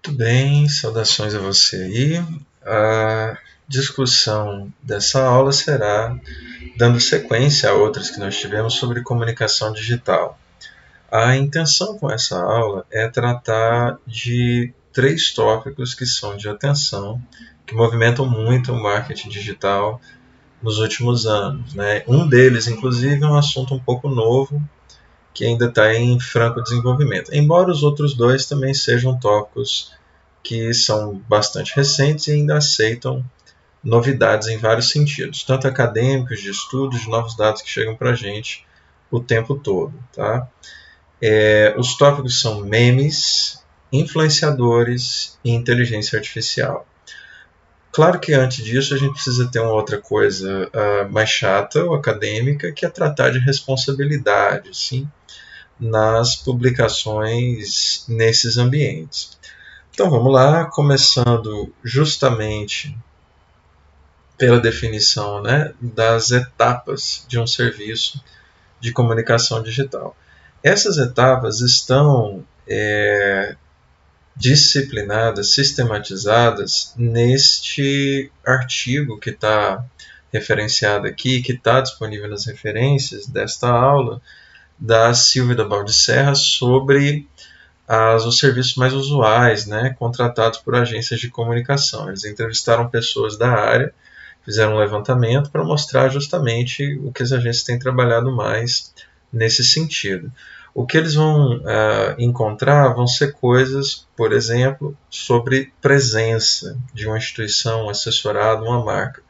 Muito bem, saudações a você aí. A discussão dessa aula será dando sequência a outras que nós tivemos sobre comunicação digital. A intenção com essa aula é tratar de três tópicos que são de atenção, que movimentam muito o marketing digital nos últimos anos, né? Um deles, inclusive, é um assunto um pouco novo, que ainda está em franco desenvolvimento, embora os outros dois também sejam tópicos que são bastante recentes e ainda aceitam novidades em vários sentidos, tanto acadêmicos, de estudos, de novos dados que chegam para a gente o tempo todo. Tá? Os tópicos são memes, influenciadores e inteligência artificial. Claro que antes disso a gente precisa ter uma outra coisa mais chata ou acadêmica, que é tratar de responsabilidade, sim, nas publicações nesses ambientes. Então vamos lá, começando justamente pela definição, né, das etapas de um serviço de comunicação digital. Essas etapas estão disciplinadas, sistematizadas neste artigo que está referenciado aqui, que está disponível nas referências desta aula, da Silvia da Baldicerra, sobre os serviços mais usuais, né, contratados por agências de comunicação. Eles entrevistaram pessoas da área, fizeram um levantamento para mostrar justamente o que as agências têm trabalhado mais nesse sentido. O que eles vão encontrar vão ser coisas, por exemplo, sobre presença de uma instituição, um assessorado, uma marca.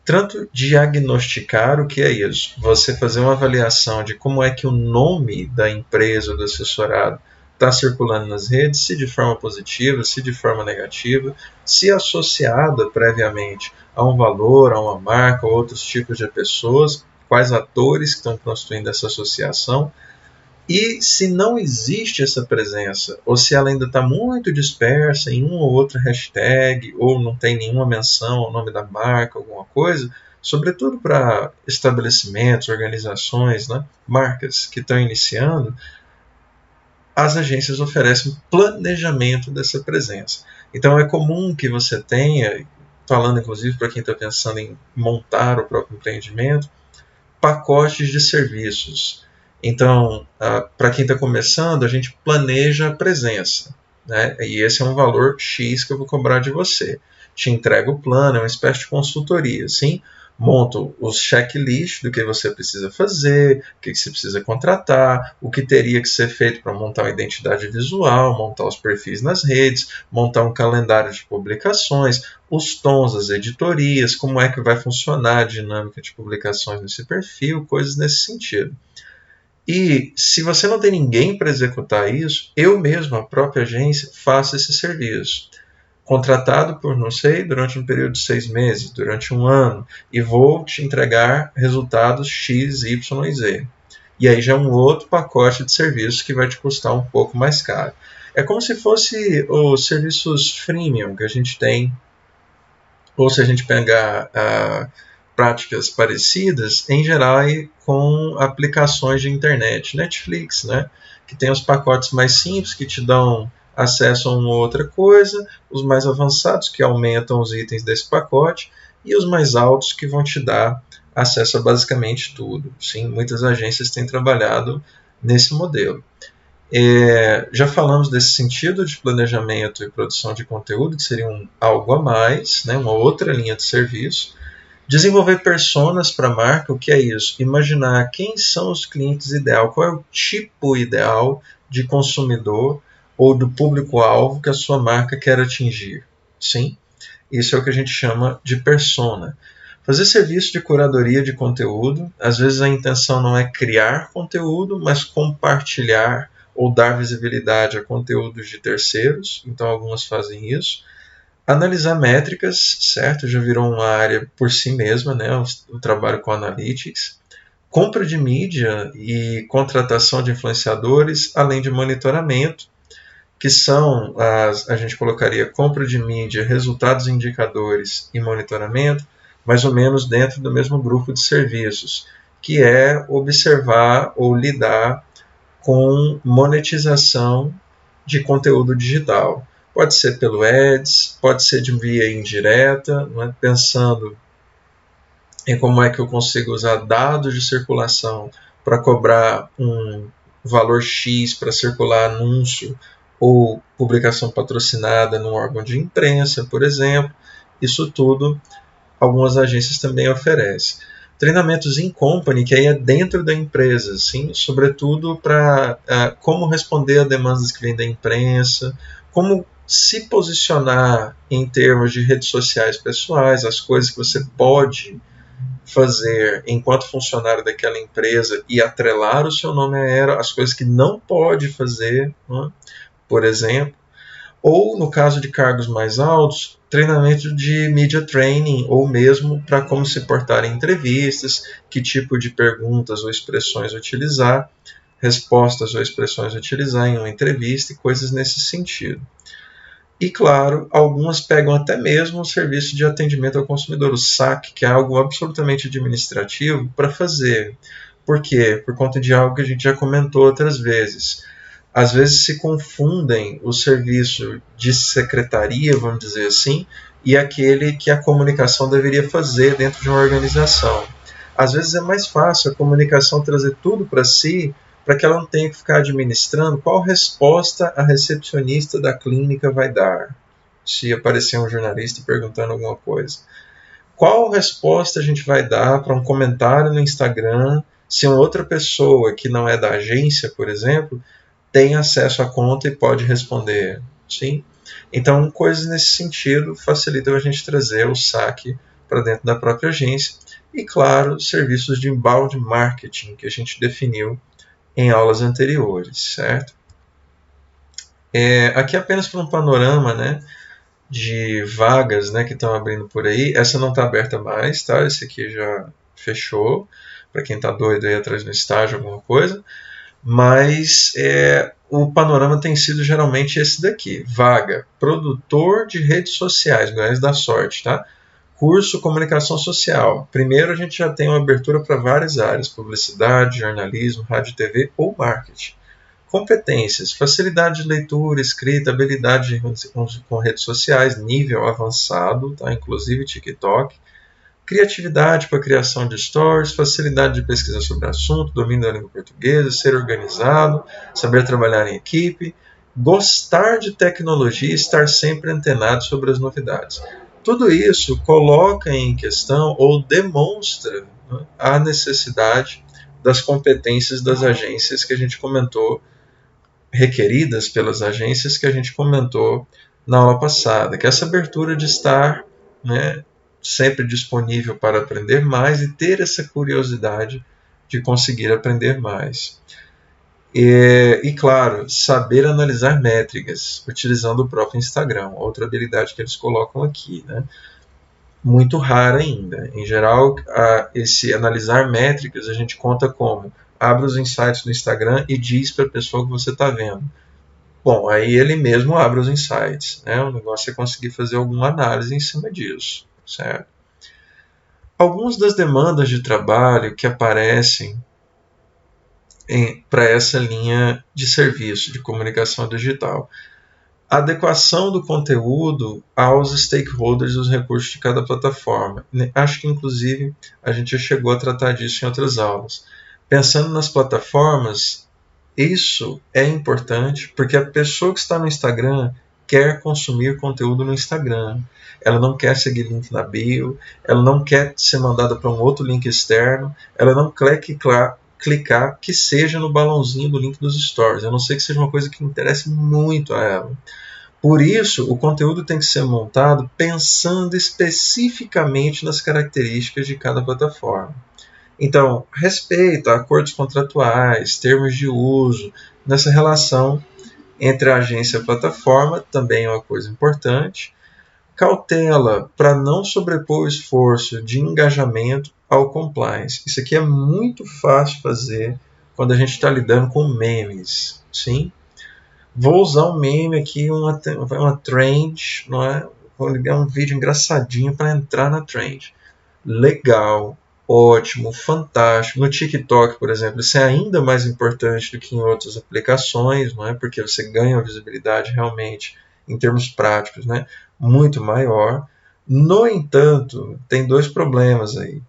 Tanto diagnosticar o que é isso, você fazer uma avaliação de como é que o nome da empresa ou do assessorado está circulando nas redes, se de forma positiva, se de forma negativa, se associada previamente a um valor, a uma marca, ou outros tipos de pessoas, quais atores que estão construindo essa associação, e se não existe essa presença, ou se ela ainda está muito dispersa em uma ou outra hashtag, ou não tem nenhuma menção ao nome da marca, alguma coisa, sobretudo para estabelecimentos, organizações, né, marcas que estão iniciando, as agências oferecem planejamento dessa presença. Então é comum que você tenha, falando inclusive para quem está pensando em montar o próprio empreendimento, pacotes de serviços. Então, para quem está começando, a gente planeja a presença, né? E esse é um valor X que eu vou cobrar de você. Te entrego o plano, é uma espécie de consultoria, sim? Monto os checklists do que você precisa fazer, o que você precisa contratar, o que teria que ser feito para montar uma identidade visual, montar os perfis nas redes, montar um calendário de publicações, os tons, as editorias, como é que vai funcionar a dinâmica de publicações nesse perfil, coisas nesse sentido. E se você não tem ninguém para executar isso, eu mesmo, a própria agência, faço esse serviço. Contratado por, não sei, durante um período de 6 meses, durante um ano, e vou te entregar resultados X, Y e Z. E aí já é um outro pacote de serviços que vai te custar um pouco mais caro. É como se fosse os serviços freemium que a gente tem, ou se a gente pegar práticas parecidas, em geral com aplicações de internet, Netflix, né, que tem os pacotes mais simples que te dão acesso a uma outra coisa, os mais avançados que aumentam os itens desse pacote e os mais altos que vão te dar acesso a basicamente tudo. Sim, muitas agências têm trabalhado nesse modelo. Já falamos desse sentido de planejamento e produção de conteúdo, que seria algo a mais, né, uma outra linha de serviço. Desenvolver personas para a marca, o que é isso? Imaginar quem são os clientes ideal, qual é o tipo ideal de consumidor ou do público-alvo que a sua marca quer atingir. Sim, isso é o que a gente chama de persona. Fazer serviço de curadoria de conteúdo, às vezes a intenção não é criar conteúdo, mas compartilhar ou dar visibilidade a conteúdos de terceiros, então algumas fazem isso. Analisar métricas, certo? Já virou uma área por si mesma, né? O trabalho com analytics. Compra de mídia e contratação de influenciadores, além de monitoramento, que são, a gente colocaria compra de mídia, resultados indicadores e monitoramento, mais ou menos dentro do mesmo grupo de serviços, que é observar ou lidar com monetização de conteúdo digital. Pode ser pelo Ads, pode ser de via indireta, não é? Pensando em como é que eu consigo usar dados de circulação para cobrar um valor X para circular anúncio ou publicação patrocinada num órgão de imprensa, por exemplo. Isso tudo algumas agências também oferecem. Treinamentos in company, que aí é dentro da empresa, sim, sobretudo para como responder a demandas que vêm da imprensa, como se posicionar em termos de redes sociais pessoais, as coisas que você pode fazer enquanto funcionário daquela empresa e atrelar o seu nome a ela, as coisas que não pode fazer, né? Por exemplo, ou no caso de cargos mais altos, treinamento de media training, ou mesmo para como se portar em entrevistas, que tipo de perguntas ou expressões utilizar, respostas ou expressões utilizar em uma entrevista e coisas nesse sentido. E, claro, algumas pegam até mesmo o serviço de atendimento ao consumidor, o SAC, que é algo absolutamente administrativo, para fazer. Por quê? Por conta de algo que a gente já comentou outras vezes. Às vezes se confundem o serviço de secretaria, vamos dizer assim, e aquele que a comunicação deveria fazer dentro de uma organização. Às vezes é mais fácil a comunicação trazer tudo para si, para que ela não tenha que ficar administrando qual resposta a recepcionista da clínica vai dar, se aparecer um jornalista perguntando alguma coisa. Qual resposta a gente vai dar para um comentário no Instagram se uma outra pessoa que não é da agência, por exemplo, tem acesso à conta e pode responder? Sim? Então, coisas nesse sentido facilitam a gente trazer o saque para dentro da própria agência. E, claro, serviços de inbound marketing, que a gente definiu em aulas anteriores, certo? Aqui apenas para um panorama, né, de vagas, né, que estão abrindo por aí. Essa não está aberta mais, tá? Esse aqui já fechou, para quem está doido aí atrás do estágio, alguma coisa. Mas o panorama tem sido geralmente esse daqui. Vaga, produtor de redes sociais, Goiás da Sorte, tá? Curso Comunicação Social. Primeiro a gente já tem uma abertura para várias áreas, publicidade, jornalismo, rádio e TV ou marketing. Competências, facilidade de leitura, escrita, habilidade com redes sociais, nível avançado, tá? Inclusive TikTok. Criatividade para a criação de stories, facilidade de pesquisa sobre assunto, domínio da língua portuguesa, ser organizado, saber trabalhar em equipe, gostar de tecnologia e estar sempre antenado sobre as novidades. Tudo isso coloca em questão ou demonstra, né, a necessidade das competências das agências que a gente comentou, requeridas pelas agências que a gente comentou na aula passada, que é essa abertura de estar, né, sempre disponível para aprender mais e ter essa curiosidade de conseguir aprender mais. E claro, saber analisar métricas, utilizando o próprio Instagram, outra habilidade que eles colocam aqui, né? Muito rara ainda. Em geral, esse analisar métricas a gente conta como: abre os insights do Instagram e diz para a pessoa que você está vendo. Bom, aí ele mesmo abre os insights, né? O negócio é conseguir fazer alguma análise em cima disso, certo? Algumas das demandas de trabalho que aparecem para essa linha de serviço de comunicação digital. Adequação do conteúdo aos stakeholders e os recursos de cada plataforma. Acho que, inclusive, a gente já chegou a tratar disso em outras aulas. Pensando nas plataformas, isso é importante porque a pessoa que está no Instagram quer consumir conteúdo no Instagram. Ela não quer seguir link na bio, ela não quer ser mandada para um outro link externo, ela não quer clicar que seja no balãozinho do link dos stories, a não ser que seja uma coisa que interesse muito a ela. Por isso, o conteúdo tem que ser montado pensando especificamente nas características de cada plataforma. Então, respeito a acordos contratuais, termos de uso, nessa relação entre a agência e a plataforma, também é uma coisa importante. Cautela para não sobrepor o esforço de engajamento ao compliance. Isso aqui é muito fácil fazer quando a gente está lidando com memes. Sim? Vou usar um meme aqui, uma trend, não é? Vou ligar um vídeo engraçadinho para entrar na trend. Legal, ótimo, fantástico. No TikTok, por exemplo, isso é ainda mais importante do que em outras aplicações, não é? Porque você ganha uma visibilidade realmente em termos práticos, né? Muito maior. No entanto, tem dois problemas aí.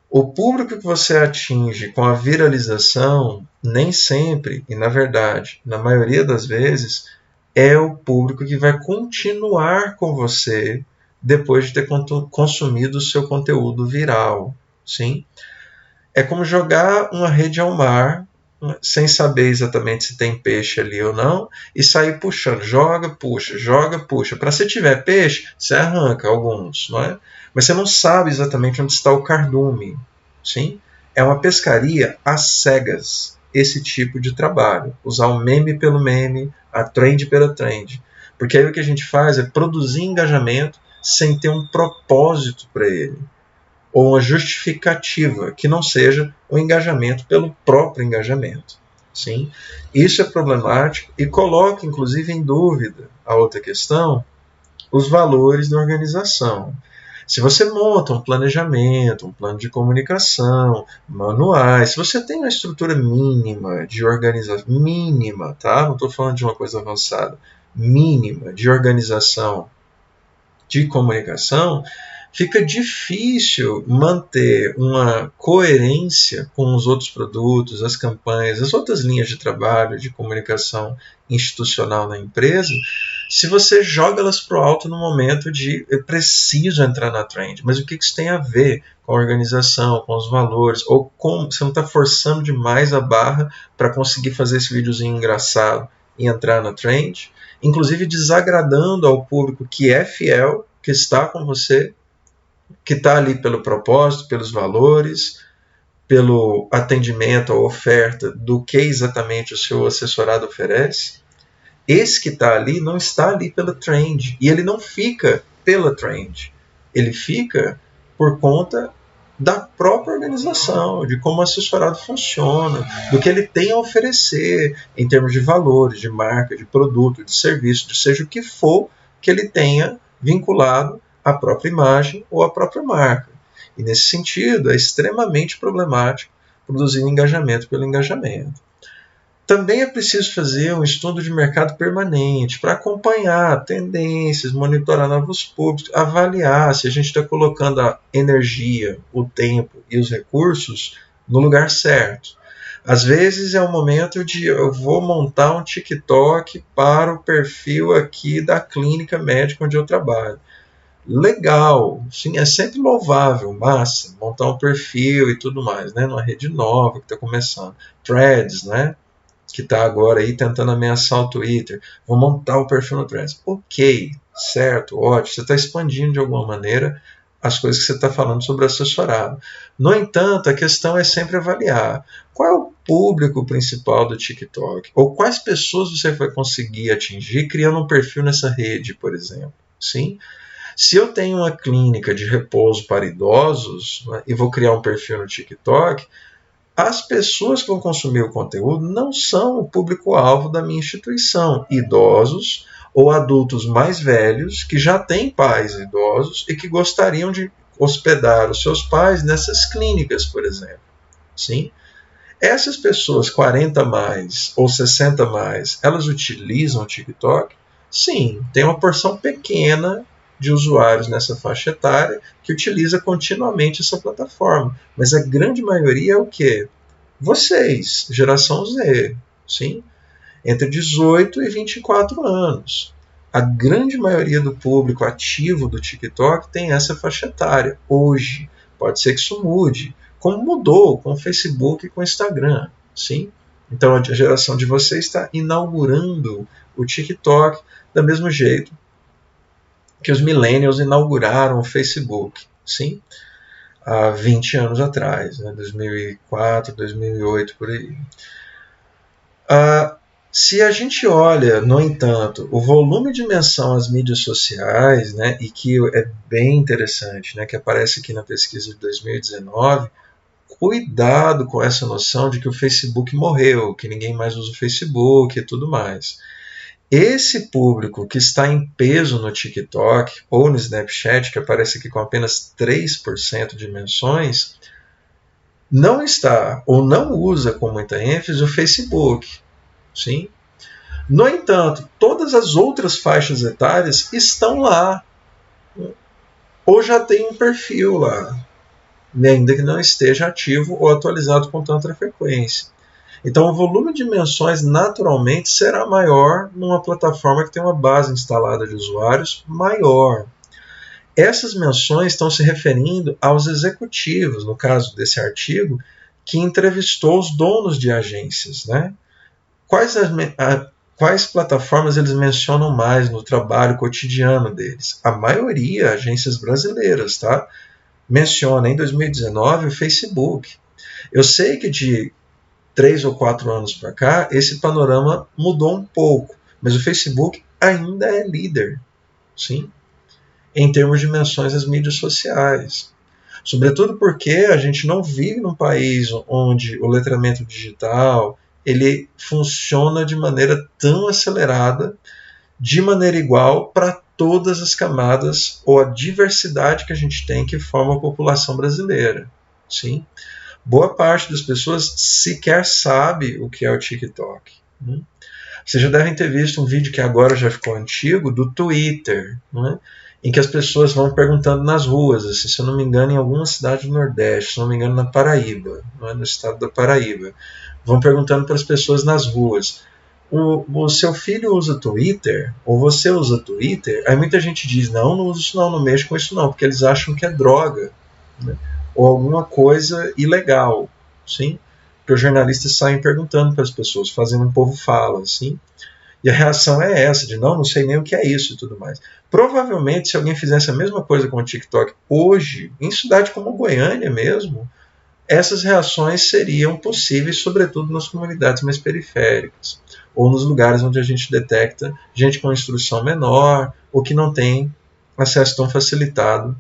O público que você atinge com a viralização, nem sempre, e na verdade, na maioria das vezes, é o público que vai continuar com você depois de ter consumido o seu conteúdo viral. Sim? É como jogar uma rede ao mar, sem saber exatamente se tem peixe ali ou não, e sair puxando. Joga, puxa. Para se tiver peixe, você arranca alguns, não é? Mas você não sabe exatamente onde está o cardume. Sim? É uma pescaria às cegas, esse tipo de trabalho. Usar o meme pelo meme, a trend pela trend. Porque aí o que a gente faz é produzir engajamento sem ter um propósito para ele, ou uma justificativa que não seja o engajamento pelo próprio engajamento. Sim? Isso é problemático e coloca, inclusive, em dúvida a outra questão, os valores da organização. Se você monta um planejamento, um plano de comunicação, manuais, se você tem uma estrutura mínima de organização, mínima, tá? Não estou falando de uma coisa avançada, mínima de organização de comunicação, fica difícil manter uma coerência com os outros produtos, as campanhas, as outras linhas de trabalho, de comunicação institucional na empresa, se você joga elas para o alto no momento de eu preciso entrar na trend. Mas o que isso tem a ver com a organização, com os valores, ou com você não está forçando demais a barra para conseguir fazer esse videozinho engraçado e entrar na trend, inclusive desagradando ao público que é fiel, que está com você, que está ali pelo propósito, pelos valores, pelo atendimento, a oferta do que exatamente o seu assessorado oferece. Esse que está ali não está ali pela trend, e ele não fica pela trend, ele fica por conta da própria organização, de como o assessorado funciona, do que ele tem a oferecer em termos de valores, de marca, de produto, de serviço, de seja o que for que ele tenha vinculado à própria imagem ou à própria marca. E nesse sentido, é extremamente problemático produzir um engajamento pelo engajamento. Também é preciso fazer um estudo de mercado permanente para acompanhar tendências, monitorar novos públicos, avaliar se a gente está colocando a energia, o tempo e os recursos no lugar certo. Às vezes é o momento de eu vou montar um TikTok para o perfil aqui da clínica médica onde eu trabalho. Legal, sim, é sempre louvável, massa, montar um perfil e tudo mais, né? Numa rede nova que está começando. Threads, né? Que está agora aí tentando ameaçar o Twitter, vou montar o perfil no Threads. Ok, certo, ótimo, você está expandindo de alguma maneira as coisas que você está falando sobre assessorado. No entanto, a questão é sempre avaliar qual é o público principal do TikTok, ou quais pessoas você vai conseguir atingir criando um perfil nessa rede, por exemplo. Sim? Se eu tenho uma clínica de repouso para idosos, né, e vou criar um perfil no TikTok, as pessoas que vão consumir o conteúdo não são o público-alvo da minha instituição. Idosos ou adultos mais velhos que já têm pais idosos e que gostariam de hospedar os seus pais nessas clínicas, por exemplo. Sim? Essas pessoas 40 mais ou 60 mais, elas utilizam o TikTok? Sim, tem uma porção pequena de usuários nessa faixa etária que utiliza continuamente essa plataforma. Mas a grande maioria é o quê? Vocês, geração Z, sim? Entre 18 e 24 anos. A grande maioria do público ativo do TikTok tem essa faixa etária hoje. Pode ser que isso mude, como mudou com o Facebook e com o Instagram, sim? Então a geração de vocês está inaugurando o TikTok da mesmo jeito que os millennials inauguraram o Facebook, sim? Há 20 anos atrás, né? 2004, 2008, por aí. Se a gente olha, no entanto, o volume de menção às mídias sociais, né, e que é bem interessante, né, que aparece aqui na pesquisa de 2019, cuidado com essa noção de que o Facebook morreu, que ninguém mais usa o Facebook e tudo mais. Esse público que está em peso no TikTok ou no Snapchat, que aparece aqui com apenas 3% de menções, não está ou não usa com muita ênfase o Facebook. Sim? No entanto, todas as outras faixas etárias estão lá, ou já tem um perfil lá, ainda que não esteja ativo ou atualizado com tanta frequência. Então, o volume de menções naturalmente será maior numa plataforma que tem uma base instalada de usuários maior. Essas menções estão se referindo aos executivos, no caso desse artigo, que entrevistou os donos de agências, né? Quais plataformas eles mencionam mais no trabalho cotidiano deles? A maioria, agências brasileiras, tá? Menciona em 2019 o Facebook. Eu sei que de 3 ou 4 anos para cá, esse panorama mudou um pouco, mas o Facebook ainda é líder, sim, em termos de menções às mídias sociais. Sobretudo porque a gente não vive num país onde o letramento digital ele funciona de maneira tão acelerada, de maneira igual para todas as camadas ou a diversidade que a gente tem que forma a população brasileira. Sim? Boa parte das pessoas sequer sabe o que é o TikTok. Né? Vocês já devem ter visto um vídeo que agora já ficou antigo, do Twitter, né? Em que as pessoas vão perguntando nas ruas, assim, se eu não me engano, em alguma cidade do Nordeste, se eu não me engano, na Paraíba, não é? No estado da Paraíba. Vão perguntando para as pessoas nas ruas: o seu filho usa Twitter? Ou você usa Twitter? Aí muita gente diz: não uso isso não mexo com isso não, porque eles acham que é droga, né? Ou alguma coisa ilegal, sim? Porque os jornalistas saem perguntando para as pessoas, fazendo um povo fala, assim. E a reação é essa, de não sei nem o que é isso e tudo mais. Provavelmente, se alguém fizesse a mesma coisa com o TikTok hoje, em cidade como Goiânia mesmo, essas reações seriam possíveis, sobretudo nas comunidades mais periféricas, ou nos lugares onde a gente detecta gente com instrução menor, ou que não tem acesso tão facilitado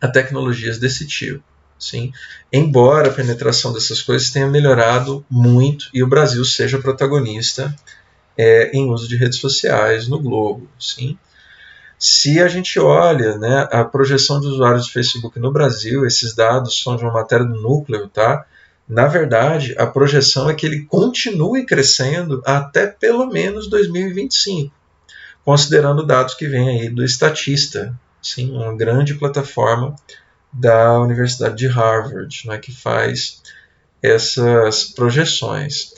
a tecnologias desse tipo. Sim? Embora a penetração dessas coisas tenha melhorado muito e o Brasil seja protagonista em uso de redes sociais no globo. Sim? Se a gente olha, né, a projeção de usuários do Facebook no Brasil, esses dados são de uma matéria do Núcleo, tá? Na verdade, a projeção é que ele continue crescendo até pelo menos 2025, considerando dados que vêm aí do Statista, sim, uma grande plataforma da Universidade de Harvard, né, que faz essas projeções.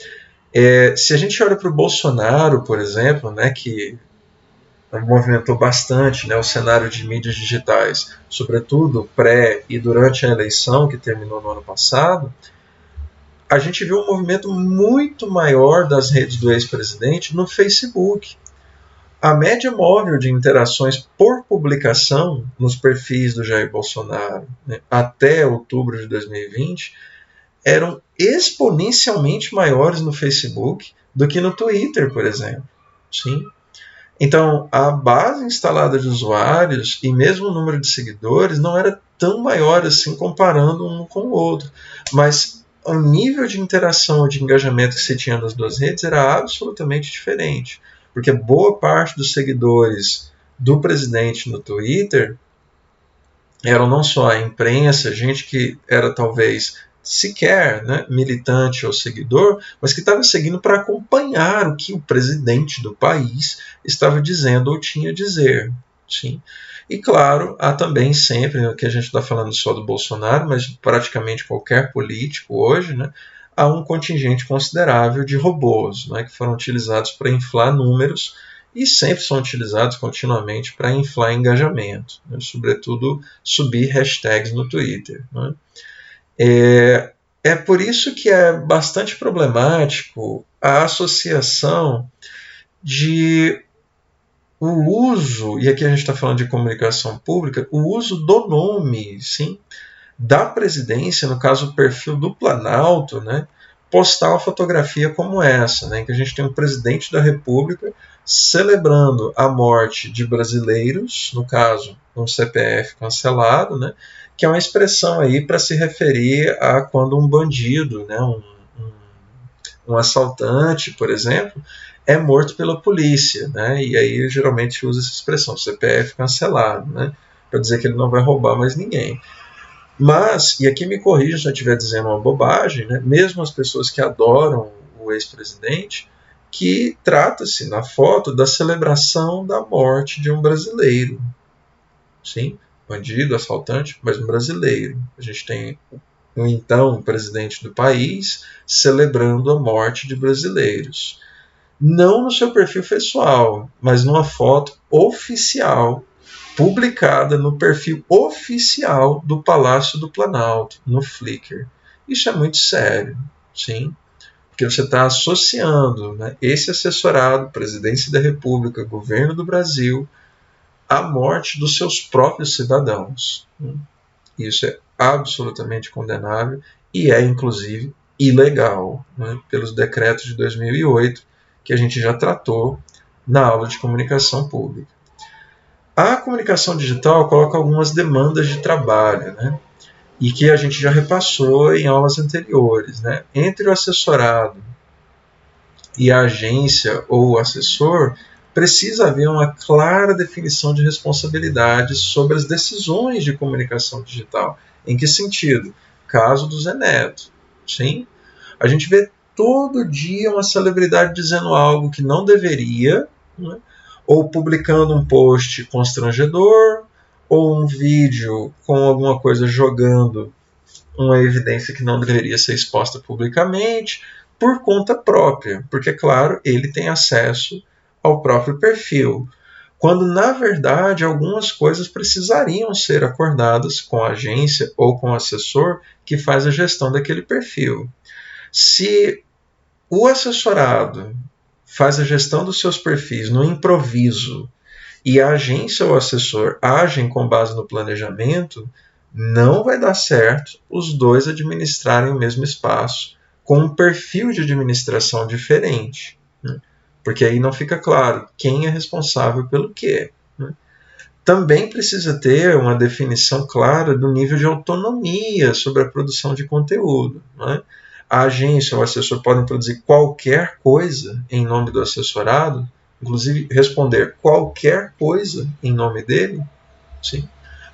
Se a gente olha para o Bolsonaro, por exemplo, né, que movimentou bastante, né, o cenário de mídias digitais, sobretudo pré e durante a eleição que terminou no ano passado, a gente viu um movimento muito maior das redes do ex-presidente no Facebook. A média móvel de interações por publicação nos perfis do Jair Bolsonaro, né, até outubro de 2020 eram exponencialmente maiores no Facebook do que no Twitter, por exemplo. Sim? Então, a base instalada de usuários e mesmo o número de seguidores não era tão maior assim comparando um com o outro. Mas o nível de interação e de engajamento que se tinha nas duas redes era absolutamente diferente. Porque boa parte dos seguidores do presidente no Twitter eram não só a imprensa, gente que era talvez sequer, né, militante ou seguidor, mas que estava seguindo para acompanhar o que o presidente do país estava dizendo ou tinha a dizer. Sim. E claro, há também sempre, que a gente está falando só do Bolsonaro, mas praticamente qualquer político hoje, né, há um contingente considerável de robôs, né, que foram utilizados para inflar números e sempre são utilizados continuamente para inflar engajamento, né, sobretudo subir hashtags no Twitter. Né. É por isso que é bastante problemático a associação de o uso, e aqui a gente está falando de comunicação pública, o uso do nome, sim, da presidência, no caso o perfil do Planalto, né, postar uma fotografia como essa, né, em que a gente tem um presidente da República celebrando a morte de brasileiros, no caso um CPF cancelado, né, que é uma expressão aí para se referir a quando um bandido, né, um assaltante, por exemplo, é morto pela polícia, né, e aí geralmente usa essa expressão, CPF cancelado, né, para dizer que ele não vai roubar mais ninguém. Mas, e aqui me corrija se eu estiver dizendo uma bobagem, né, mesmo as pessoas que adoram o ex-presidente, que trata-se na foto da celebração da morte de um brasileiro. Sim, bandido, assaltante, mas um brasileiro. A gente tem o então presidente do país celebrando a morte de brasileiros. Não no seu perfil pessoal, mas numa foto oficial, publicada no perfil oficial do Palácio do Planalto, no Flickr. Isso é muito sério, sim, porque você está associando, né, esse assessorado, Presidência da República, Governo do Brasil, à morte dos seus próprios cidadãos. Isso é absolutamente condenável e é, inclusive, ilegal, né, pelos decretos de 2008, que a gente já tratou na aula de comunicação pública. A comunicação digital coloca algumas demandas de trabalho, né, e que a gente já repassou em aulas anteriores. Né. Entre o assessorado e a agência ou o assessor, precisa haver uma clara definição de responsabilidades sobre as decisões de comunicação digital. Em que sentido? Caso do Zé Neto. Sim? A gente vê todo dia uma celebridade dizendo algo que não deveria, né? Ou publicando um post constrangedor, ou um vídeo com alguma coisa jogando uma evidência que não deveria ser exposta publicamente, por conta própria, porque, claro, ele tem acesso ao próprio perfil, quando, na verdade, algumas coisas precisariam ser acordadas com a agência ou com o assessor que faz a gestão daquele perfil. Se o assessorado faz a gestão dos seus perfis no improviso e a agência ou o assessor agem com base no planejamento, não vai dar certo os dois administrarem o mesmo espaço com um perfil de administração diferente, né? Porque aí não fica claro quem é responsável pelo quê. Né? Também precisa ter uma definição clara do nível de autonomia sobre a produção de conteúdo. Né? A agência ou o assessor podem produzir qualquer coisa em nome do assessorado, inclusive responder qualquer coisa em nome dele. Sim?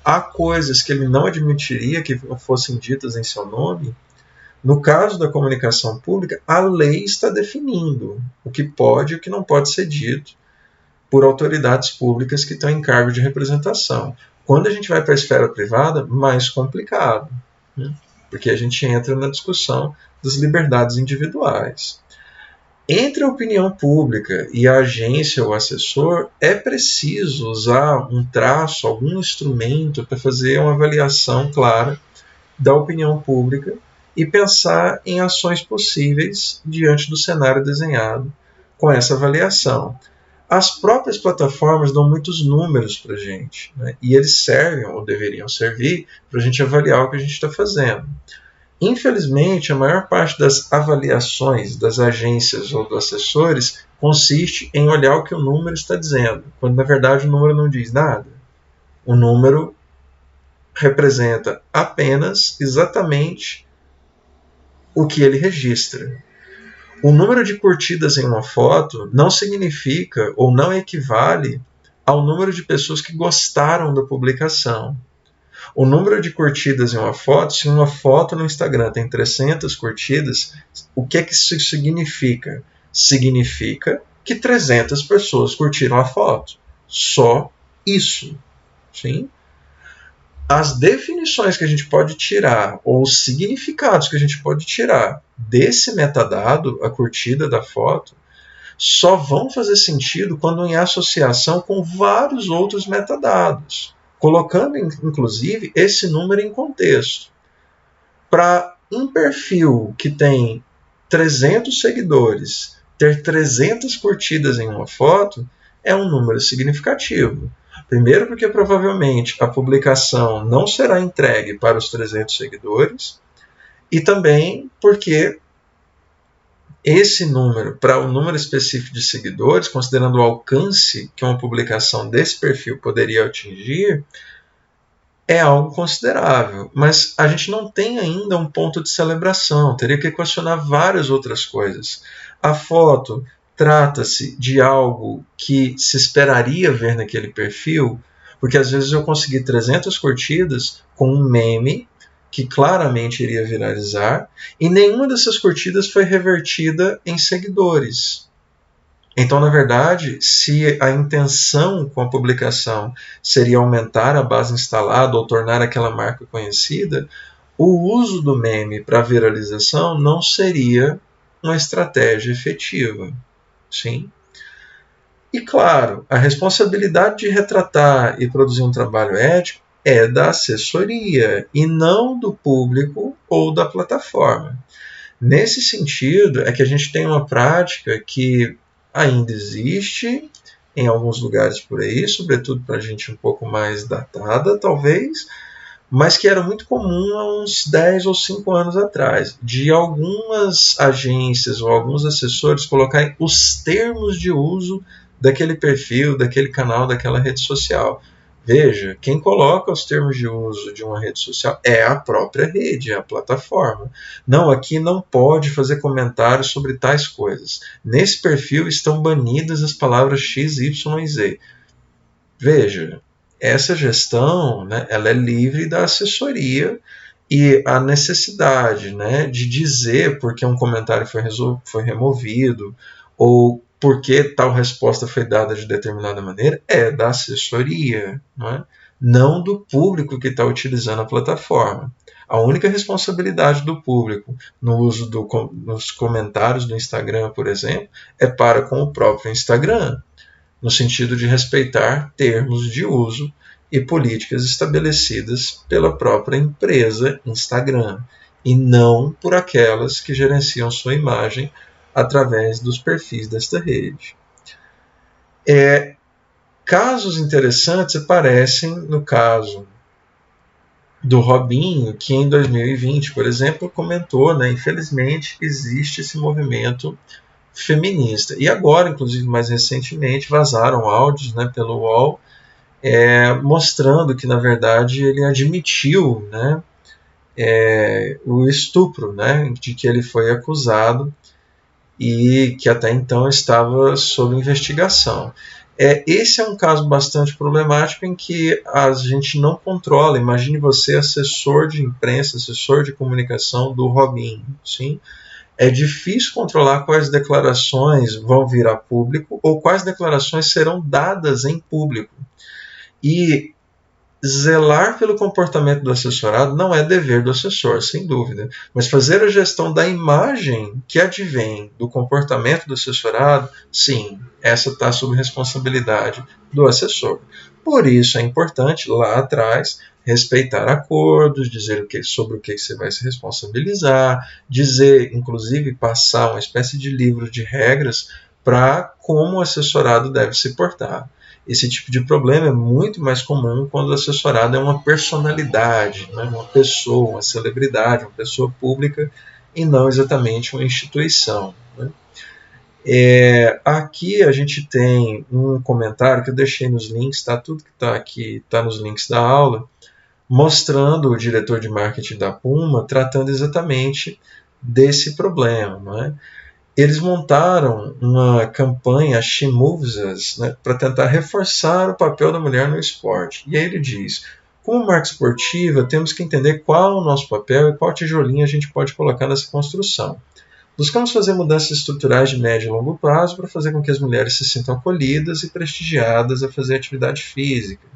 Há coisas que ele não admitiria que fossem ditas em seu nome. No caso da comunicação pública, a lei está definindo o que pode e o que não pode ser dito por autoridades públicas que estão em cargo de representação. Quando a gente vai para a esfera privada, mais complicado, né? Porque a gente entra na discussão das liberdades individuais. Entre a opinião pública e a agência ou assessor, é preciso usar um traço, algum instrumento para fazer uma avaliação clara da opinião pública e pensar em ações possíveis diante do cenário desenhado com essa avaliação. As próprias plataformas dão muitos números para a gente, né? E eles servem, ou deveriam servir, para a gente avaliar o que a gente está fazendo. Infelizmente, a maior parte das avaliações das agências ou dos assessores consiste em olhar o que o número está dizendo, quando na verdade o número não diz nada. O número representa apenas exatamente o que ele registra. O número de curtidas em uma foto não significa ou não equivale ao número de pessoas que gostaram da publicação. O número de curtidas em uma foto, se uma foto no Instagram tem 300 curtidas, o que é que isso significa? Significa que 300 pessoas curtiram a foto. Só isso. Sim? As definições que a gente pode tirar, ou os significados que a gente pode tirar desse metadado, a curtida da foto, só vão fazer sentido quando em associação com vários outros metadados, colocando inclusive esse número em contexto. Para um perfil que tem 300 seguidores ter 300 curtidas em uma foto é um número significativo. Primeiro porque provavelmente a publicação não será entregue para os 300 seguidores e também porque esse número, para o número específico de seguidores, considerando o alcance que uma publicação desse perfil poderia atingir, é algo considerável. Mas a gente não tem ainda um ponto de celebração, teria que equacionar várias outras coisas. A foto trata-se de algo que se esperaria ver naquele perfil, porque às vezes eu consegui 300 curtidas com um meme que claramente iria viralizar, e nenhuma dessas curtidas foi revertida em seguidores. Então, na verdade, se a intenção com a publicação seria aumentar a base instalada ou tornar aquela marca conhecida, o uso do meme para viralização não seria uma estratégia efetiva. Sim? E claro, a responsabilidade de retratar e produzir um trabalho ético é da assessoria e não do público ou da plataforma. Nesse sentido, é que a gente tem uma prática que ainda existe em alguns lugares por aí, sobretudo para gente um pouco mais datada, talvez, mas que era muito comum há uns 10 ou 5 anos atrás, de algumas agências ou alguns assessores colocarem os termos de uso daquele perfil, daquele canal, daquela rede social. Veja, quem coloca os termos de uso de uma rede social é a própria rede, é a plataforma. Não, aqui não pode fazer comentários sobre tais coisas. Nesse perfil estão banidas as palavras X, Y e Z. Veja, essa gestão, né, ela é livre da assessoria e a necessidade, né, de dizer por que um comentário foi removido ou por que tal resposta foi dada de determinada maneira é da assessoria, não do público que está utilizando a plataforma. A única responsabilidade do público no uso nos comentários do Instagram, por exemplo, é para com o próprio Instagram, no sentido de respeitar termos de uso e políticas estabelecidas pela própria empresa Instagram, e não por aquelas que gerenciam sua imagem através dos perfis desta rede. Casos interessantes aparecem no caso do Robinho, que em 2020, por exemplo, comentou, né, infelizmente existe esse movimento feminista. E agora, inclusive mais recentemente, vazaram áudios, né, pelo UOL, mostrando que, na verdade, ele admitiu, né, o estupro, né, de que ele foi acusado e que até então estava sob investigação. Esse é um caso bastante problemático em que a gente não controla. Imagine você, assessor de imprensa, assessor de comunicação do Robinho, sim? É difícil controlar quais declarações vão vir a público ou quais declarações serão dadas em público. E zelar pelo comportamento do assessorado não é dever do assessor, sem dúvida, mas fazer a gestão da imagem que advém do comportamento do assessorado, sim, essa está sob responsabilidade do assessor. Por isso é importante, lá atrás, respeitar acordos, dizer sobre o que você vai se responsabilizar, dizer, inclusive, passar uma espécie de livro de regras para como o assessorado deve se portar. Esse tipo de problema é muito mais comum quando o assessorado é uma personalidade, né? Uma pessoa, uma celebridade, uma pessoa pública, e não exatamente uma instituição. Né? Aqui a gente tem um comentário que eu deixei nos links, tá? Tudo que está aqui está nos links da aula, mostrando o diretor de marketing da Puma tratando exatamente desse problema. Né? Eles montaram uma campanha She Moves Us, né, para tentar reforçar o papel da mulher no esporte. E aí ele diz, como marca esportiva, temos que entender qual o nosso papel e qual tijolinho a gente pode colocar nessa construção. Buscamos fazer mudanças estruturais de médio e longo prazo para fazer com que as mulheres se sintam acolhidas e prestigiadas a fazer atividade física.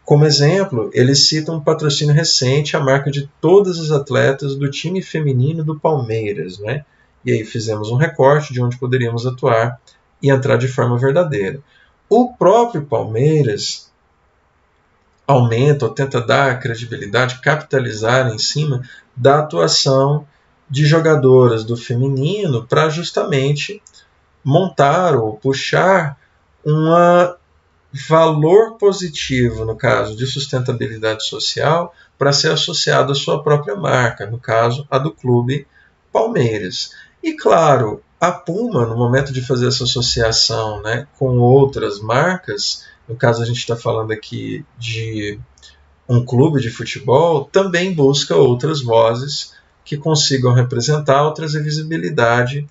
Como exemplo, eles citam um patrocínio recente à marca de todas as atletas do time feminino do Palmeiras, né? E aí fizemos um recorte de onde poderíamos atuar e entrar de forma verdadeira. O próprio Palmeiras aumenta ou tenta dar credibilidade, capitalizar em cima da atuação de jogadoras do feminino para justamente montar ou puxar um valor positivo, no caso de sustentabilidade social, para ser associado à sua própria marca, no caso, a do Clube Palmeiras. E claro, a Puma, no momento de fazer essa associação, né, com outras marcas, no caso a gente está falando aqui de um clube de futebol, também busca outras vozes que consigam representar ou trazer visibilidade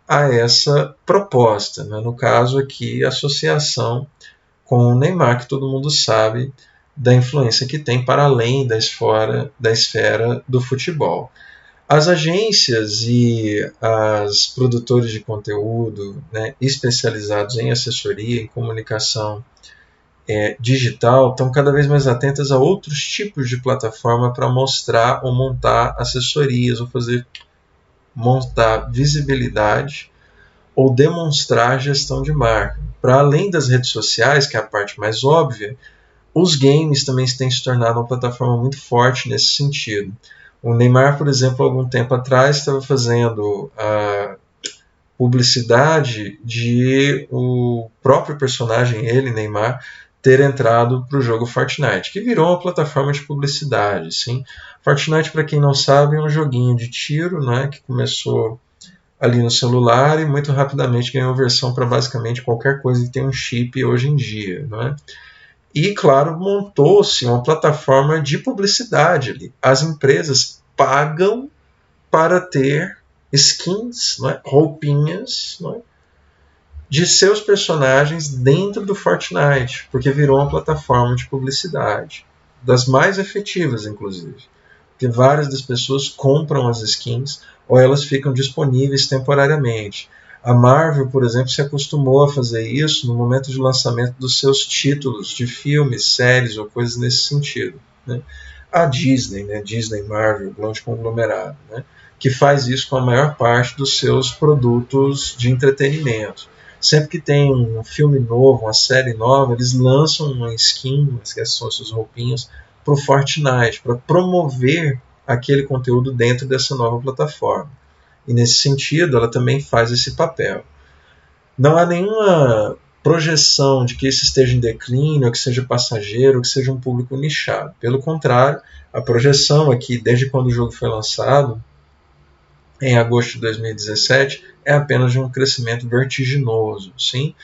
a essa proposta. Né? No caso aqui, a associação com o Neymar, que todo mundo sabe da influência que tem para além da esfera do futebol. As agências e as produtores de conteúdo, né, especializados em assessoria, em comunicação digital, estão cada vez mais atentas a outros tipos de plataforma para mostrar ou montar assessorias, ou montar visibilidade ou demonstrar gestão de marca. Para além das redes sociais, que é a parte mais óbvia, os games também têm se tornado uma plataforma muito forte nesse sentido. O Neymar, por exemplo, algum tempo atrás estava fazendo a publicidade de o próprio personagem, ele, Neymar, ter entrado para o jogo Fortnite, que virou uma plataforma de publicidade. Sim. Fortnite, para quem não sabe, é um joguinho de tiro, né, que começou ali no celular e muito rapidamente ganhou versão para basicamente qualquer coisa que tem um chip hoje em dia. Né? E, claro, montou-se uma plataforma de publicidade ali. As empresas pagam para ter skins, né, roupinhas, né, de seus personagens dentro do Fortnite, porque virou uma plataforma de publicidade, das mais efetivas, inclusive. Porque várias das pessoas compram as skins ou elas ficam disponíveis temporariamente. A Marvel, por exemplo, se acostumou a fazer isso no momento de lançamento dos seus títulos de filmes, séries ou coisas nesse sentido. Né? A Disney, né? Disney, Marvel, grande conglomerado, né? Que faz isso com a maior parte dos seus produtos de entretenimento. Sempre que tem um filme novo, uma série nova, eles lançam uma skin, que são as suas roupinhas, para o Fortnite, para promover aquele conteúdo dentro dessa nova plataforma. E nesse sentido, ela também faz esse papel. Não há nenhuma projeção de que isso esteja em declínio, ou que seja passageiro, ou que seja um público nichado. Pelo contrário, a projeção aqui, desde quando o jogo foi lançado, em agosto de 2017, é apenas de um crescimento vertiginoso. Sim?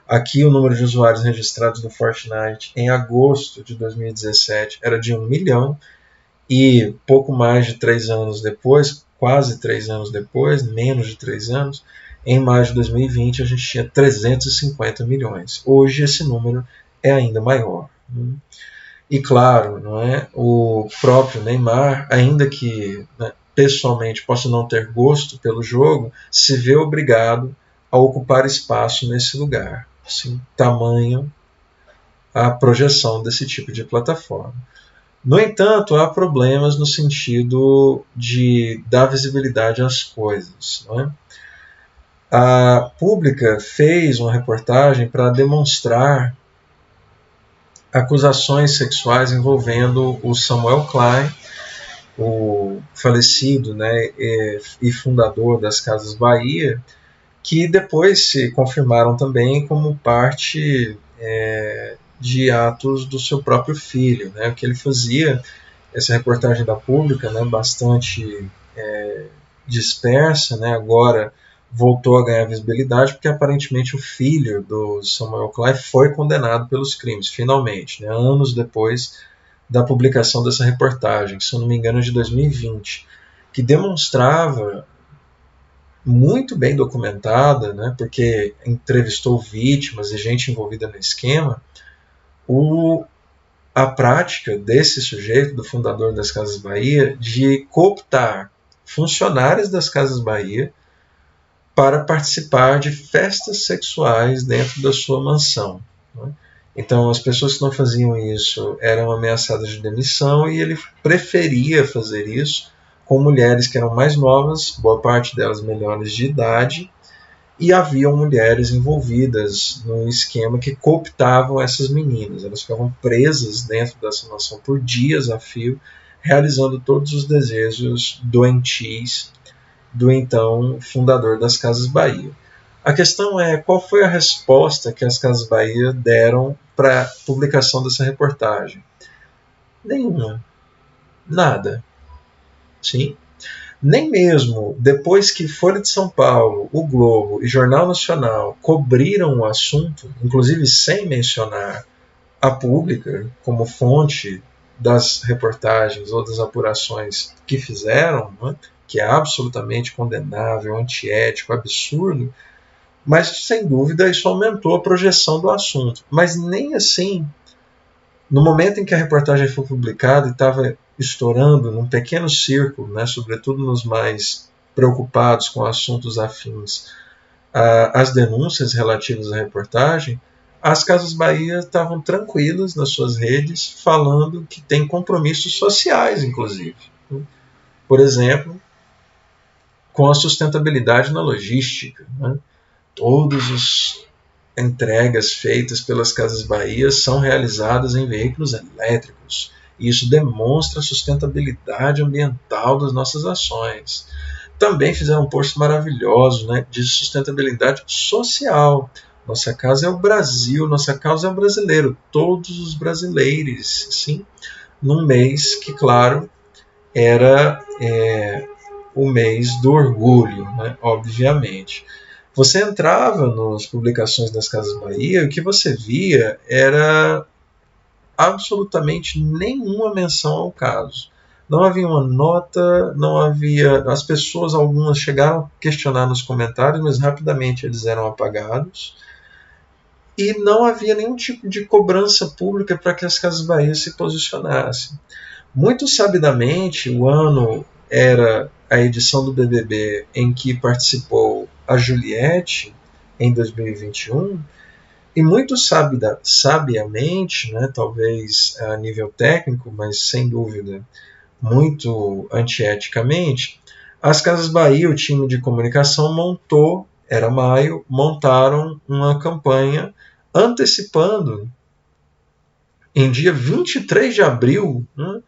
Aqui o número de usuários registrados do Fortnite em agosto de 2017 era de 1 milhão, e pouco mais de 3 anos depois, quase 3 anos depois, menos de 3 anos, em maio de 2020 a gente tinha 350 milhões. Hoje esse número é ainda maior. E claro, não é? O próprio Neymar, ainda que, né, pessoalmente possa não ter gosto pelo jogo, se vê obrigado a ocupar espaço nesse lugar. Assim, tamanho a projeção desse tipo de plataforma. No entanto, há problemas no sentido de dar visibilidade às coisas. Não é? A Pública fez uma reportagem para demonstrar acusações sexuais envolvendo o Samuel Klein, o falecido, né, e fundador das Casas Bahia, que depois se confirmaram também como parte de atos do seu próprio filho. Né? O que ele fazia, essa reportagem da Pública, né, bastante dispersa, né, agora voltou a ganhar visibilidade porque aparentemente o filho do Samuel Klein foi condenado pelos crimes, finalmente, né, anos depois da publicação dessa reportagem, que se eu não me engano é de 2020, que demonstrava muito bem documentada, né, porque entrevistou vítimas e gente envolvida no esquema, a prática desse sujeito, do fundador das Casas Bahia, de cooptar funcionários das Casas Bahia para participar de festas sexuais dentro da sua mansão. Né? Então, as pessoas que não faziam isso eram ameaçadas de demissão e ele preferia fazer isso com mulheres que eram mais novas, boa parte delas menores de idade, e haviam mulheres envolvidas no esquema que cooptavam essas meninas. Elas ficavam presas dentro dessa mansão por dias a fio, realizando todos os desejos doentios do então fundador das Casas Bahia. A questão é qual foi a resposta que as Casas Bahia deram para a publicação dessa reportagem? Nenhuma. Nada. Sim? Nem mesmo depois que Folha de São Paulo, o Globo e Jornal Nacional cobriram o assunto, inclusive sem mencionar a Pública como fonte das reportagens ou das apurações que fizeram, né, que é absolutamente condenável, antiético, absurdo, mas sem dúvida isso aumentou a projeção do assunto. Mas nem assim, no momento em que a reportagem foi publicada e estava estourando num pequeno círculo, né, sobretudo nos mais preocupados com assuntos afins às denúncias relativas à reportagem, as Casas Bahia estavam tranquilas nas suas redes, falando que tem compromissos sociais, inclusive. Por exemplo, com a sustentabilidade na logística. Né? Todas as entregas feitas pelas Casas Bahia são realizadas em veículos elétricos. E isso demonstra a sustentabilidade ambiental das nossas ações. Também fizeram um post maravilhoso, né, de sustentabilidade social. Nossa casa é o Brasil, nossa causa é o brasileiro, todos os brasileiros, sim, num mês que, claro, era o mês do orgulho, né, obviamente. Você entrava nas publicações das Casas Bahia e o que você via era absolutamente nenhuma menção ao caso. Não havia uma nota, não havia. As pessoas, algumas chegaram a questionar nos comentários, mas rapidamente eles eram apagados. E não havia nenhum tipo de cobrança pública para que as Casas Bahia se posicionassem. Muito sabidamente, o ano era a edição do BBB em que participou a Juliette, em 2021, e muito sabiamente, né, talvez a nível técnico, mas sem dúvida muito antieticamente, as Casas Bahia, o time de comunicação era maio, montaram uma campanha antecipando, em dia 23 de abril, né,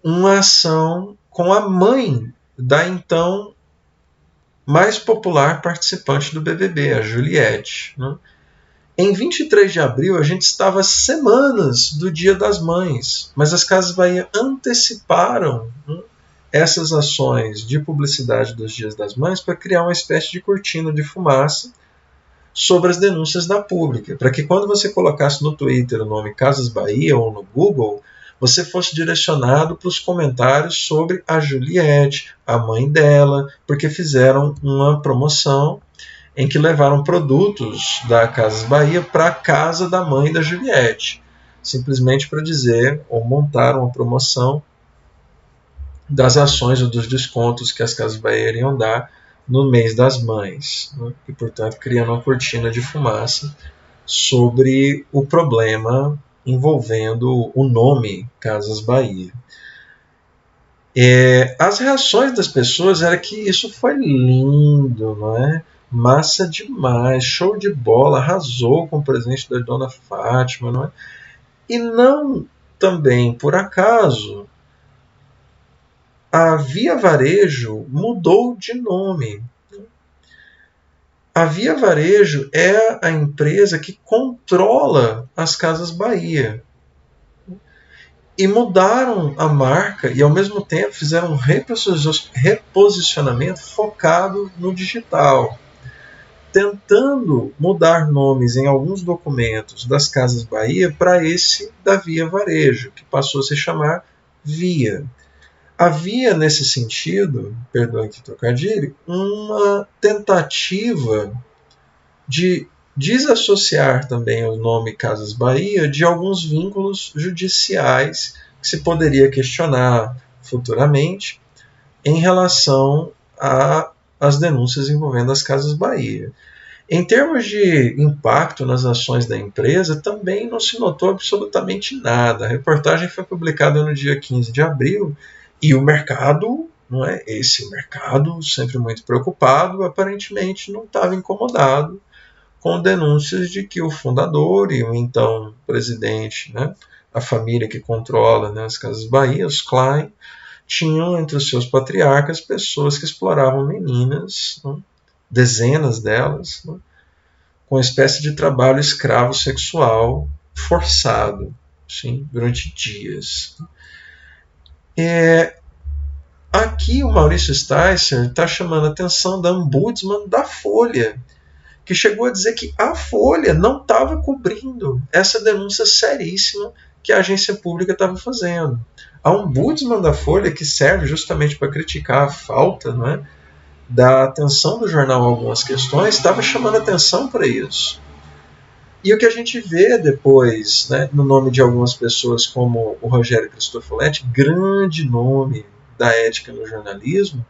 uma ação com a mãe da então mais popular participante do BBB, a Juliette. Né? Em 23 de abril, a gente estava semanas do Dia das Mães, mas as Casas Bahia anteciparam, né, essas ações de publicidade dos Dias das Mães para criar uma espécie de cortina de fumaça sobre as denúncias da pública, para que quando você colocasse no Twitter o nome Casas Bahia ou no Google, você fosse direcionado para os comentários sobre a Juliette, a mãe dela, porque fizeram uma promoção em que levaram produtos da Casas Bahia para a casa da mãe da Juliette, simplesmente para dizer, ou montaram uma promoção das ações ou dos descontos que as Casas Bahia iriam dar no mês das mães, né? E, portanto, criando uma cortina de fumaça sobre o problema envolvendo o nome Casas Bahia. As reações das pessoas era que isso foi lindo, não é? Massa demais, show de bola, arrasou com o presente da Dona Fátima, não é? E não também por acaso a Via Varejo mudou de nome. A Via Varejo é a empresa que controla as Casas Bahia. E mudaram a marca e, ao mesmo tempo, fizeram um reposicionamento focado no digital, tentando mudar nomes em alguns documentos das Casas Bahia para esse da Via Varejo, que passou a se chamar Via. Havia, nesse sentido, perdoe que trocadilho, uma tentativa de desassociar também o nome Casas Bahia de alguns vínculos judiciais que se poderia questionar futuramente em relação às denúncias envolvendo as Casas Bahia. Em termos de impacto nas ações da empresa, também não se notou absolutamente nada. A reportagem foi publicada no dia 15 de abril e o mercado, não é? Esse mercado, sempre muito preocupado, aparentemente não estava incomodado com denúncias de que o fundador e o então presidente, né, a família que controla, né, as Casas Bahia, os Klein, tinham entre os seus patriarcas pessoas que exploravam meninas, né, dezenas delas, né, com uma espécie de trabalho escravo sexual forçado, sim, durante dias. Aqui o Maurício Sticer está chamando a atenção da ombudsman da Folha, que chegou a dizer que a Folha não estava cobrindo essa denúncia seríssima que a agência pública estava fazendo. A ombudsman da Folha, que serve justamente para criticar a falta, não é, da atenção do jornal a algumas questões, estava chamando atenção para isso. E o que a gente vê depois, né, no nome de algumas pessoas como o Rogério Cristofoletti, grande nome da ética no jornalismo,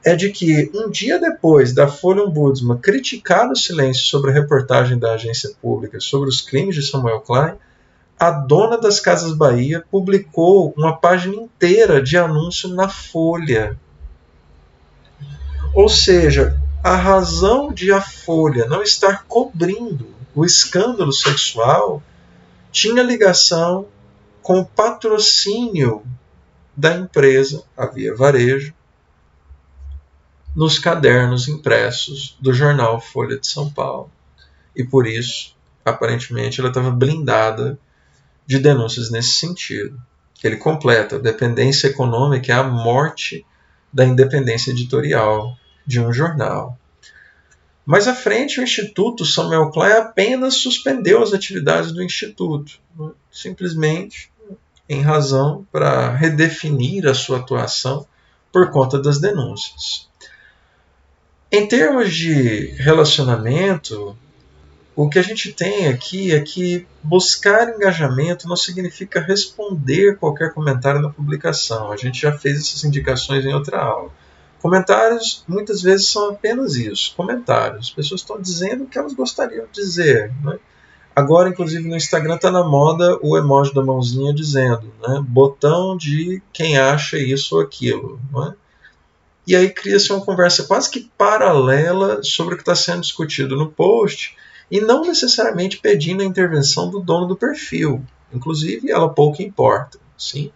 é de que um dia depois da Folha Ombudsman criticar o silêncio sobre a reportagem da agência pública sobre os crimes de Samuel Klein, a dona das Casas Bahia publicou uma página inteira de anúncio na Folha. Ou seja, a razão de a Folha não estar cobrindo o escândalo sexual tinha ligação com o patrocínio da empresa, a Via Varejo, nos cadernos impressos do jornal Folha de São Paulo. E por isso, aparentemente, ela estava blindada de denúncias nesse sentido. Ele completa: a dependência econômica é a morte da independência editorial de um jornal. Mais à frente, o Instituto Samuel Klein apenas suspendeu as atividades do Instituto, simplesmente em razão para redefinir a sua atuação por conta das denúncias. Em termos de relacionamento, o que a gente tem aqui é que buscar engajamento não significa responder qualquer comentário na publicação. A gente já fez essas indicações em outra aula. Comentários muitas vezes são apenas isso, comentários. As pessoas estão dizendo o que elas gostariam de dizer. Né? Agora, inclusive, no Instagram está na moda o emoji da mãozinha dizendo, né, botão de quem acha isso ou aquilo. Né? E aí cria-se uma conversa quase que paralela sobre o que está sendo discutido no post e não necessariamente pedindo a intervenção do dono do perfil. Inclusive, ela pouco importa. Sim?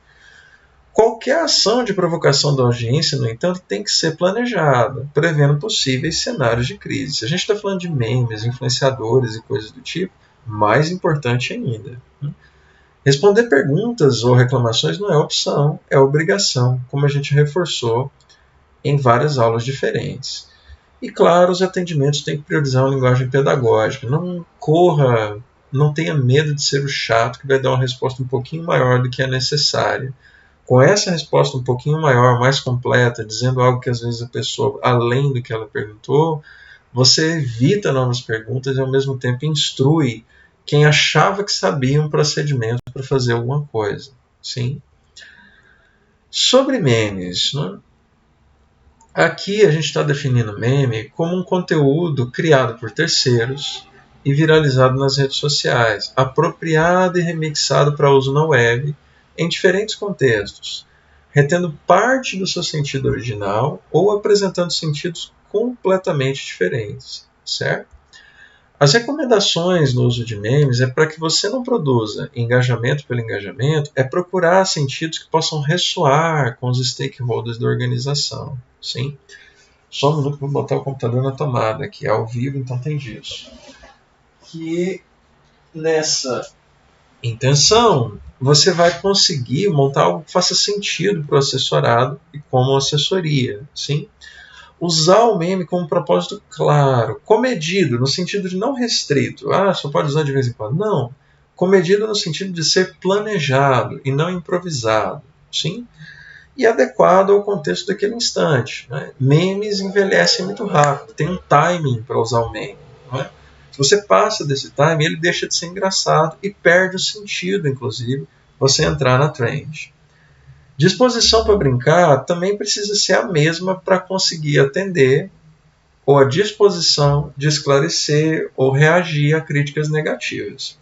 Qualquer ação de provocação da audiência, no entanto, tem que ser planejada, prevendo possíveis cenários de crise. Se a gente está falando de memes, influenciadores e coisas do tipo, mais importante ainda. Responder perguntas ou reclamações não é opção, é obrigação, como a gente reforçou em várias aulas diferentes. E claro, os atendimentos têm que priorizar uma linguagem pedagógica. Não tenha medo de ser o chato que vai dar uma resposta um pouquinho maior do que é necessária. Com essa resposta um pouquinho maior, mais completa, dizendo algo que às vezes a pessoa, além do que ela perguntou, você evita novas perguntas e ao mesmo tempo instrui quem achava que sabia um procedimento para fazer alguma coisa. Sim? Sobre memes, né? Aqui a gente está definindo meme como um conteúdo criado por terceiros e viralizado nas redes sociais, apropriado e remixado para uso na web em diferentes contextos, retendo parte do seu sentido original ou apresentando sentidos completamente diferentes, certo? As recomendações no uso de memes é para que você não produza engajamento pelo engajamento, é procurar sentidos que possam ressoar com os stakeholders da organização. Sim? Só um minuto para botar o computador na tomada aqui, ao vivo, então tem disso. Que nessa intenção, você vai conseguir montar algo que faça sentido para o assessorado e como assessoria. Sim? Usar o meme com um propósito claro, comedido, no sentido de não restrito. Só pode usar de vez em quando. Não. Comedido no sentido de ser planejado e não improvisado. Sim? E adequado ao contexto daquele instante. Né? Memes envelhecem muito rápido, tem um timing para usar o meme. Né? Se você passa desse timing, ele deixa de ser engraçado e perde o sentido, inclusive, você entrar na trend. Disposição para brincar também precisa ser a mesma para conseguir atender ou a disposição de esclarecer ou reagir a críticas negativas.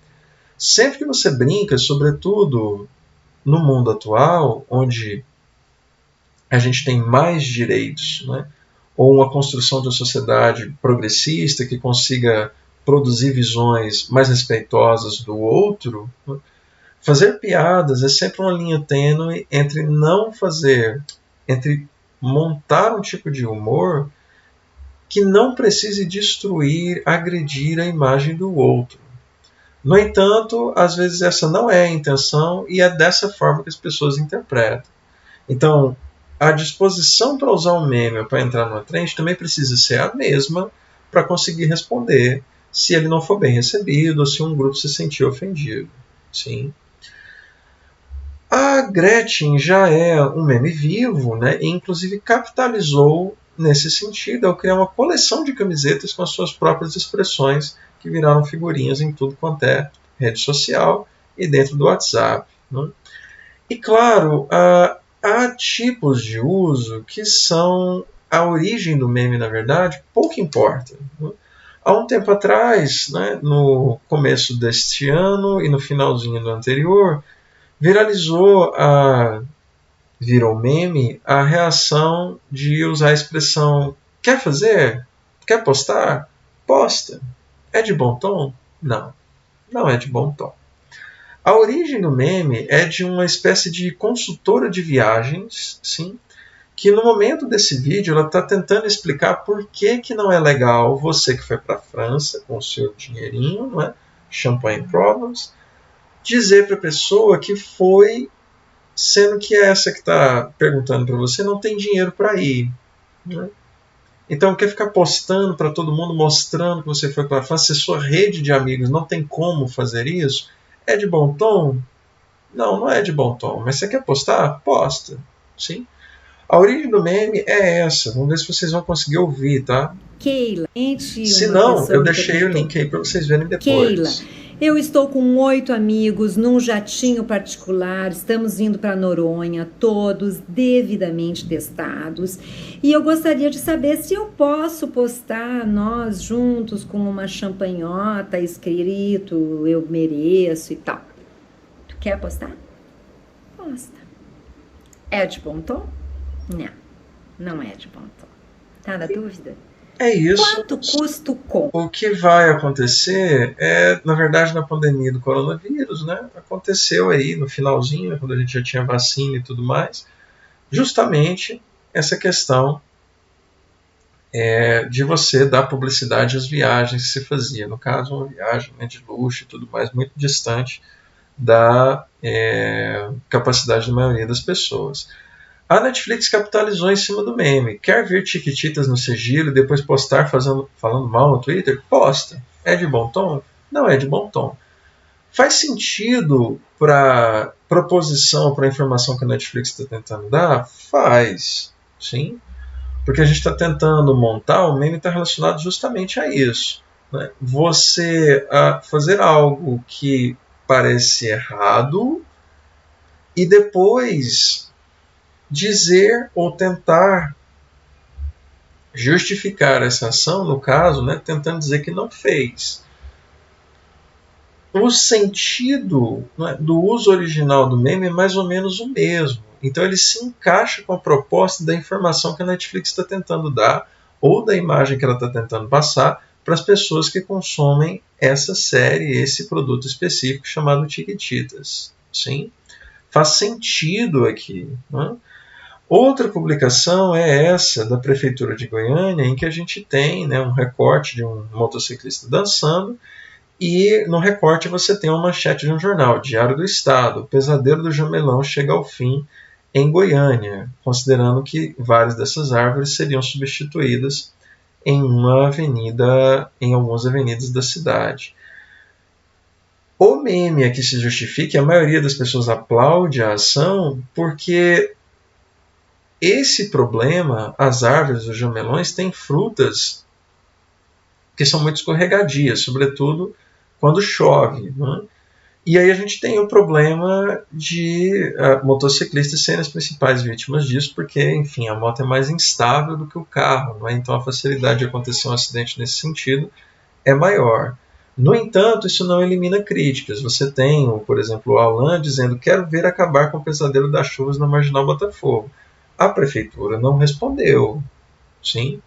Sempre que você brinca, sobretudo no mundo atual, onde a gente tem mais direitos, né? Ou uma construção de uma sociedade progressista que consiga produzir visões mais respeitosas do outro, né? Fazer piadas é sempre uma linha tênue entre entre montar um tipo de humor que não precise destruir, agredir a imagem do outro. No entanto, às vezes essa não é a intenção e é dessa forma que as pessoas interpretam. Então, a disposição para usar um meme ou para entrar numa trend também precisa ser a mesma para conseguir responder se ele não for bem recebido ou se um grupo se sentir ofendido. Sim. A Gretchen já é um meme vivo, né? E inclusive capitalizou nesse sentido ao criar uma coleção de camisetas com as suas próprias expressões que viraram figurinhas em tudo quanto é rede social e dentro do WhatsApp. Né? E claro, há tipos de uso que são a origem do meme, na verdade, pouco importa. Né? Há um tempo atrás, né, no começo deste ano e no finalzinho do anterior, virou meme a reação de usar a expressão quer fazer? Quer postar? Posta. É de bom tom? Não, não é de bom tom. A origem do meme é de uma espécie de consultora de viagens, sim, que no momento desse vídeo ela está tentando explicar por que não é legal você que foi para a França com o seu dinheirinho, não é? Champagne Problems, dizer para a pessoa que foi, sendo que essa que está perguntando para você não tem dinheiro para ir. Né? Então quer ficar postando para todo mundo, mostrando que você foi para a França, se sua rede de amigos não tem como fazer isso, é de bom tom? Não, não é de bom tom, mas você quer postar? Posta. Sim? A origem do meme é essa. Vamos ver se vocês vão conseguir ouvir, tá? Keila, Se não, eu deixei o link aí para vocês verem depois. Keila, eu estou com 8 amigos num jatinho particular, estamos indo para Noronha, todos devidamente testados, e eu gostaria de saber se eu posso postar nós juntos com uma champanhota escrito eu mereço e tal. Tu quer postar? Posta. É de bom tom? Não, não é de bom tom. Tá na dúvida? É isso. Quanto custa o com? O que vai acontecer é, na verdade, na pandemia do coronavírus, né? Aconteceu aí no finalzinho, quando a gente já tinha vacina e tudo mais, justamente essa questão de você dar publicidade às viagens que se fazia. No caso, uma viagem, né, de luxo e tudo mais, muito distante da capacidade da maioria das pessoas. A Netflix capitalizou em cima do meme. Quer ver Chiquititas no sigilo e depois postar falando mal no Twitter? Posta. É de bom tom? Não é de bom tom. Faz sentido para a proposição, para a informação que a Netflix está tentando dar? Faz. Sim. Porque a gente está tentando montar, o meme está relacionado justamente a isso. Né? Você fazer algo que parece errado e depois dizer ou tentar justificar essa ação, no caso, né, tentando dizer que não fez. O sentido, né, do uso original do meme é mais ou menos o mesmo. Então ele se encaixa com a proposta da informação que a Netflix está tentando dar ou da imagem que ela está tentando passar para as pessoas que consomem essa série, esse produto específico chamado Chiquititas. Sim? Faz sentido aqui. Né? Outra publicação é essa da Prefeitura de Goiânia, em que a gente tem, né, um recorte de um motociclista dançando, e no recorte você tem uma manchete de um jornal, Diário do Estado: o pesadelo do jamelão chega ao fim em Goiânia, considerando que várias dessas árvores seriam substituídas em algumas avenidas da cidade. O meme aqui se justifica, a maioria das pessoas aplaude a ação porque esse problema, as árvores, os jamelões, têm frutas que são muito escorregadias, sobretudo quando chove. Né? E aí a gente tem o problema de motociclistas serem as principais vítimas disso, porque, enfim, a moto é mais instável do que o carro, né? Então a facilidade de acontecer um acidente nesse sentido é maior. No entanto, isso não elimina críticas. Você tem, por exemplo, o Alan dizendo: quero ver acabar com o pesadelo das chuvas na Marginal Botafogo. A prefeitura não respondeu. Sim?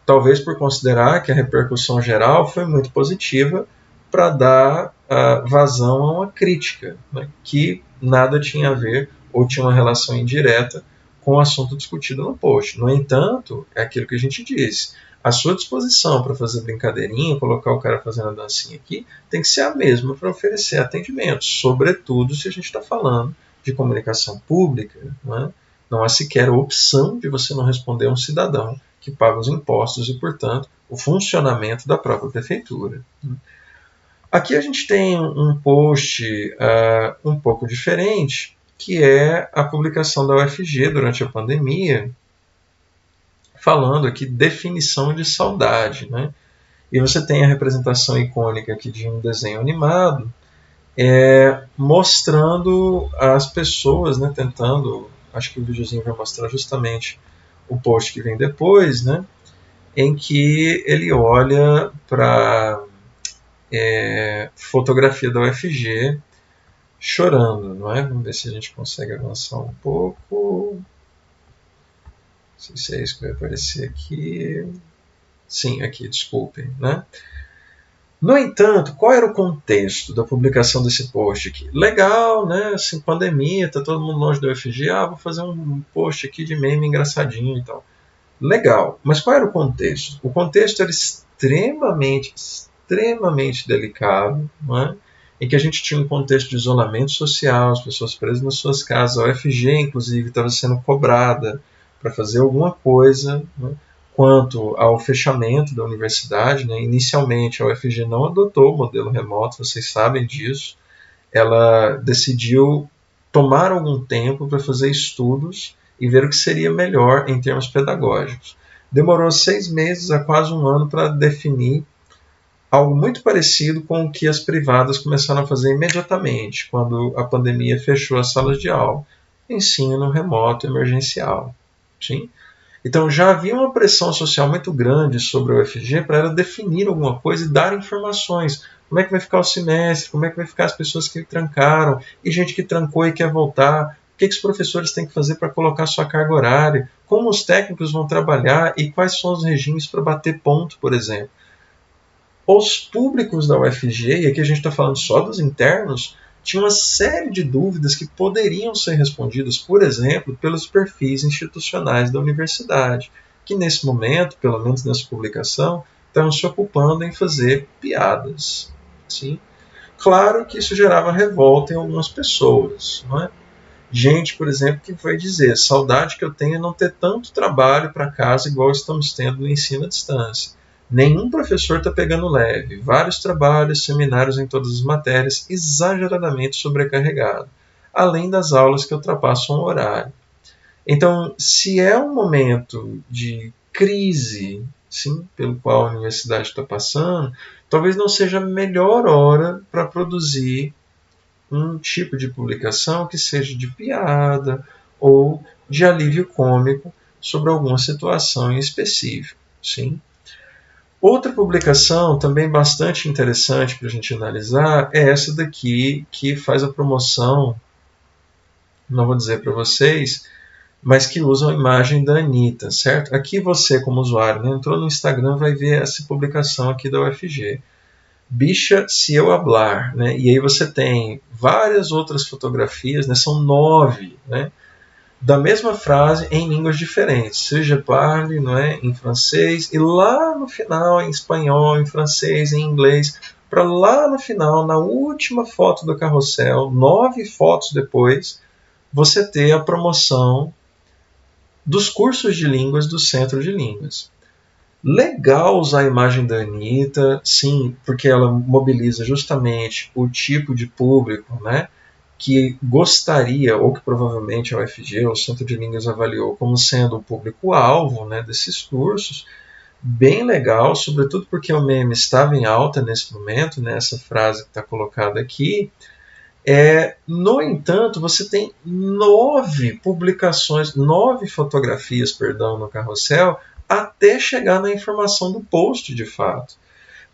Talvez por considerar que a repercussão geral foi muito positiva para dar vazão a uma crítica, né, que nada tinha a ver ou tinha uma relação indireta com o assunto discutido no post. No entanto, é aquilo que a gente disse: a sua disposição para fazer brincadeirinha, colocar o cara fazendo a dancinha aqui, tem que ser a mesma para oferecer atendimento, sobretudo se a gente está falando de comunicação pública. Né? Não há sequer opção de você não responder a um cidadão que paga os impostos e, portanto, o funcionamento da própria prefeitura. Aqui a gente tem um post um pouco diferente, que é a publicação da UFG durante a pandemia, falando aqui definição de saudade. Né? E você tem a representação icônica aqui de um desenho animado, mostrando as pessoas, né, tentando, acho que o videozinho vai mostrar justamente o post que vem depois, né, em que ele olha para fotografia da UFG chorando, não é? Vamos ver se a gente consegue avançar um pouco. Não sei se é isso que vai aparecer aqui. Sim, aqui, desculpem, né? No entanto, qual era o contexto da publicação desse post aqui? Legal, né? Assim, pandemia, tá todo mundo longe da UFG, vou fazer um post aqui de meme engraçadinho e tal. Legal, mas qual era o contexto? O contexto era extremamente delicado, não é? Em que a gente tinha um contexto de isolamento social, as pessoas presas nas suas casas, a UFG, inclusive, estava sendo cobrada para fazer alguma coisa, né, quanto ao fechamento da universidade. Né? Inicialmente, a UFG não adotou o modelo remoto, vocês sabem disso. Ela decidiu tomar algum tempo para fazer estudos e ver o que seria melhor em termos pedagógicos. Demorou 6 meses a quase um ano para definir algo muito parecido com o que as privadas começaram a fazer imediatamente, quando a pandemia fechou as salas de aula. Ensino remoto emergencial. Sim? Então já havia uma pressão social muito grande sobre a UFG para ela definir alguma coisa e dar informações. Como é que vai ficar o semestre? Como é que vai ficar as pessoas que trancaram? E gente que trancou e quer voltar? O que os professores têm que fazer para colocar sua carga horária? Como os técnicos vão trabalhar? E quais são os regimes para bater ponto, por exemplo? Os públicos da UFG, e aqui a gente está falando só dos internos, tinha uma série de dúvidas que poderiam ser respondidas, por exemplo, pelos perfis institucionais da universidade, que nesse momento, pelo menos nessa publicação, estão se ocupando em fazer piadas. Sim? Claro que isso gerava revolta em algumas pessoas. Não é? Gente, por exemplo, que vai dizer: saudade que eu tenho é não ter tanto trabalho para casa igual estamos tendo no ensino à distância. Nenhum professor está pegando leve, vários trabalhos, seminários em todas as matérias, exageradamente sobrecarregado, além das aulas que ultrapassam o horário. Então, se é um momento de crise, sim, pelo qual a universidade está passando, talvez não seja a melhor hora para produzir um tipo de publicação que seja de piada ou de alívio cômico sobre alguma situação em específico, sim. Outra publicação também bastante interessante para a gente analisar é essa daqui, que faz a promoção, não vou dizer para vocês, mas que usa a imagem da Anitta, certo? Aqui você, como usuário, né, entrou no Instagram, vai ver essa publicação aqui da UFG. Bicha, se eu hablar, né? E aí você tem várias outras fotografias, né? São 9, né? Da mesma frase em línguas diferentes. Seja parle, não é? Em francês, e lá no final em espanhol, em francês, em inglês, para lá no final, na última foto do carrossel, 9 fotos depois, você ter a promoção dos cursos de línguas do Centro de Línguas. Legal usar a imagem da Anitta, sim, porque ela mobiliza justamente o tipo de público, né, que gostaria, ou que provavelmente a UFG, o Centro de Línguas, avaliou como sendo o público-alvo, né, desses cursos. Bem legal, sobretudo porque o meme estava em alta nesse momento, né, essa frase que está colocada aqui. No entanto, você tem 9 publicações, 9 fotografias, perdão, no carrossel, até chegar na informação do post de fato.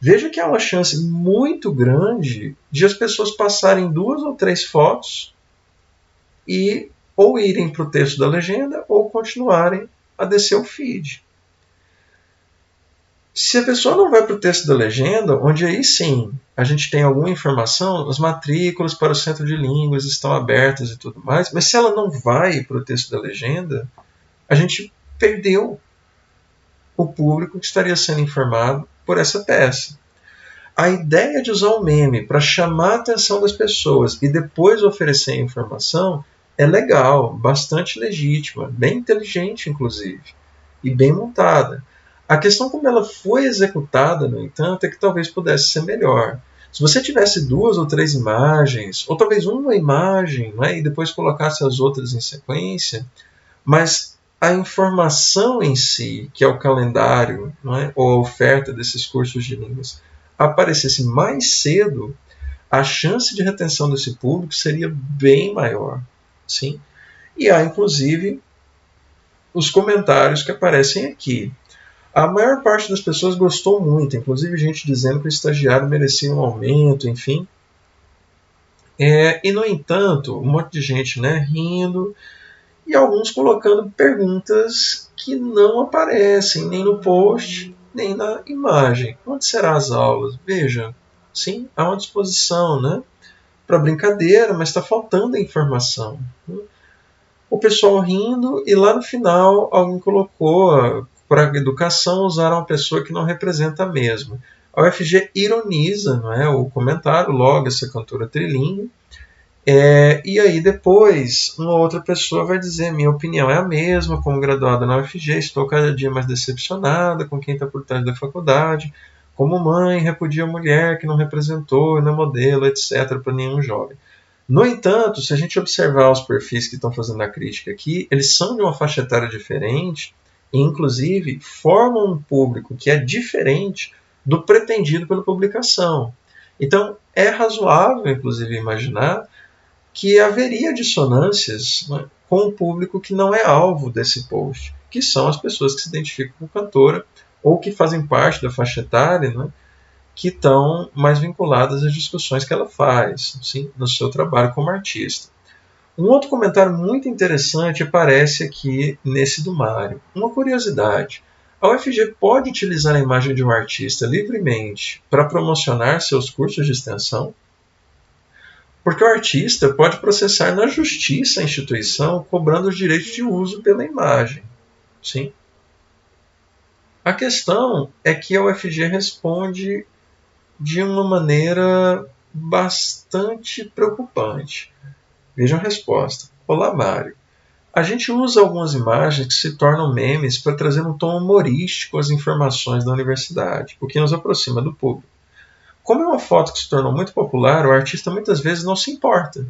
Veja que há uma chance muito grande de as pessoas passarem 2 ou 3 fotos e ou irem para o texto da legenda ou continuarem a descer o feed. Se a pessoa não vai para o texto da legenda, onde aí sim a gente tem alguma informação, as matrículas para o Centro de Línguas estão abertas e tudo mais, mas se ela não vai para o texto da legenda, a gente perdeu o público que estaria sendo informado por essa peça. A ideia de usar o meme para chamar a atenção das pessoas e depois oferecer a informação é legal, bastante legítima, bem inteligente inclusive, e bem montada. A questão como ela foi executada, no entanto, é que talvez pudesse ser melhor. Se você tivesse 2 ou 3 imagens, ou talvez uma imagem, né, e depois colocasse as outras em sequência, mas a informação em si, que é o calendário, não é? Ou a oferta desses cursos de línguas, aparecesse mais cedo, a chance de retenção desse público seria bem maior. Sim? E há, inclusive, os comentários que aparecem aqui. A maior parte das pessoas gostou muito, inclusive gente dizendo que o estagiário merecia um aumento, enfim. E, no entanto, um monte de gente, né, rindo, e alguns colocando perguntas que não aparecem nem no post, nem na imagem. Onde serão as aulas? Veja, sim, há uma disposição, né, para brincadeira, mas está faltando a informação. O pessoal rindo, e lá no final alguém colocou: para educação usaram uma pessoa que não representa a mesma. A UFG ironiza, não é, o comentário, logo essa cantora trilingue, e aí depois uma outra pessoa vai dizer: minha opinião é a mesma, como graduada na UFG, estou cada dia mais decepcionada com quem está por trás da faculdade. Como mãe, repudio a mulher que não representou e não é modelo, etc., para nenhum jovem. No entanto, se a gente observar os perfis que estão fazendo a crítica aqui, eles são de uma faixa etária diferente e, inclusive, formam um público que é diferente do pretendido pela publicação. Então, é razoável, inclusive, imaginar que haveria dissonâncias, né, com o público que não é alvo desse post, que são as pessoas que se identificam com cantora ou que fazem parte da faixa etária, né, que estão mais vinculadas às discussões que ela faz, sim, no seu trabalho como artista. Um outro comentário muito interessante aparece aqui nesse do Mário. Uma curiosidade: a UFG pode utilizar a imagem de um artista livremente para promocionar seus cursos de extensão? Porque o artista pode processar na justiça a instituição cobrando os direitos de uso pela imagem. Sim? A questão é que a UFG responde de uma maneira bastante preocupante. Vejam a resposta. Olá, Mário. A gente usa algumas imagens que se tornam memes para trazer um tom humorístico às informações da universidade, o que nos aproxima do público. Como é uma foto que se tornou muito popular, o artista muitas vezes não se importa.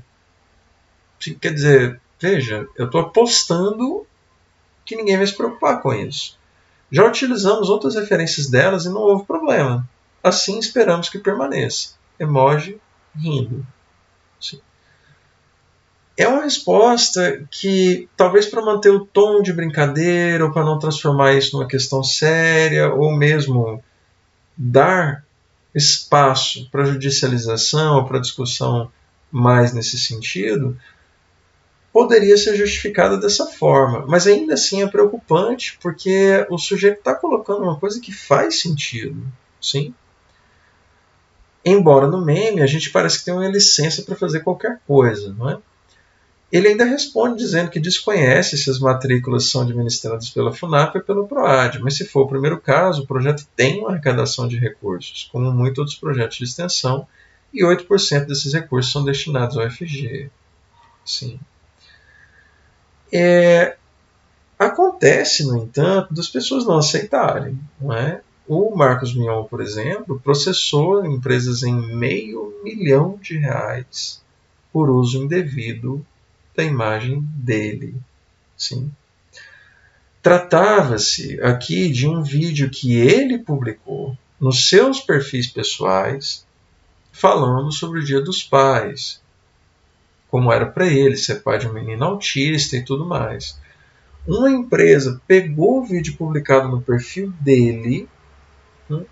Quer dizer, veja, eu estou apostando que ninguém vai se preocupar com isso. Já utilizamos outras referências delas e não houve problema. Assim esperamos que permaneça. Emoji rindo. Sim. É uma resposta que, talvez para manter o tom de brincadeira, ou para não transformar isso numa questão séria, ou mesmo dar espaço para judicialização ou para discussão mais nesse sentido, poderia ser justificada dessa forma. Mas ainda assim é preocupante, porque o sujeito está colocando uma coisa que faz sentido. Sim? Embora no meme a gente parece que tem uma licença para fazer qualquer coisa, não é? Ele ainda responde dizendo que desconhece se as matrículas são administradas pela FUNAP ou pela PROAD, mas se for o primeiro caso, o projeto tem uma arrecadação de recursos, como muitos outros projetos de extensão, e 8% desses recursos são destinados ao FG. Sim. Acontece, no entanto, das pessoas não aceitarem. Não é? O Marcos Mion, por exemplo, processou empresas em R$500 milhão por uso indevido da imagem dele. Sim. Tratava-se aqui de um vídeo que ele publicou nos seus perfis pessoais, falando sobre o Dia dos Pais, como era para ele ser pai de um menino autista e tudo mais. Uma empresa pegou o vídeo publicado no perfil dele, né,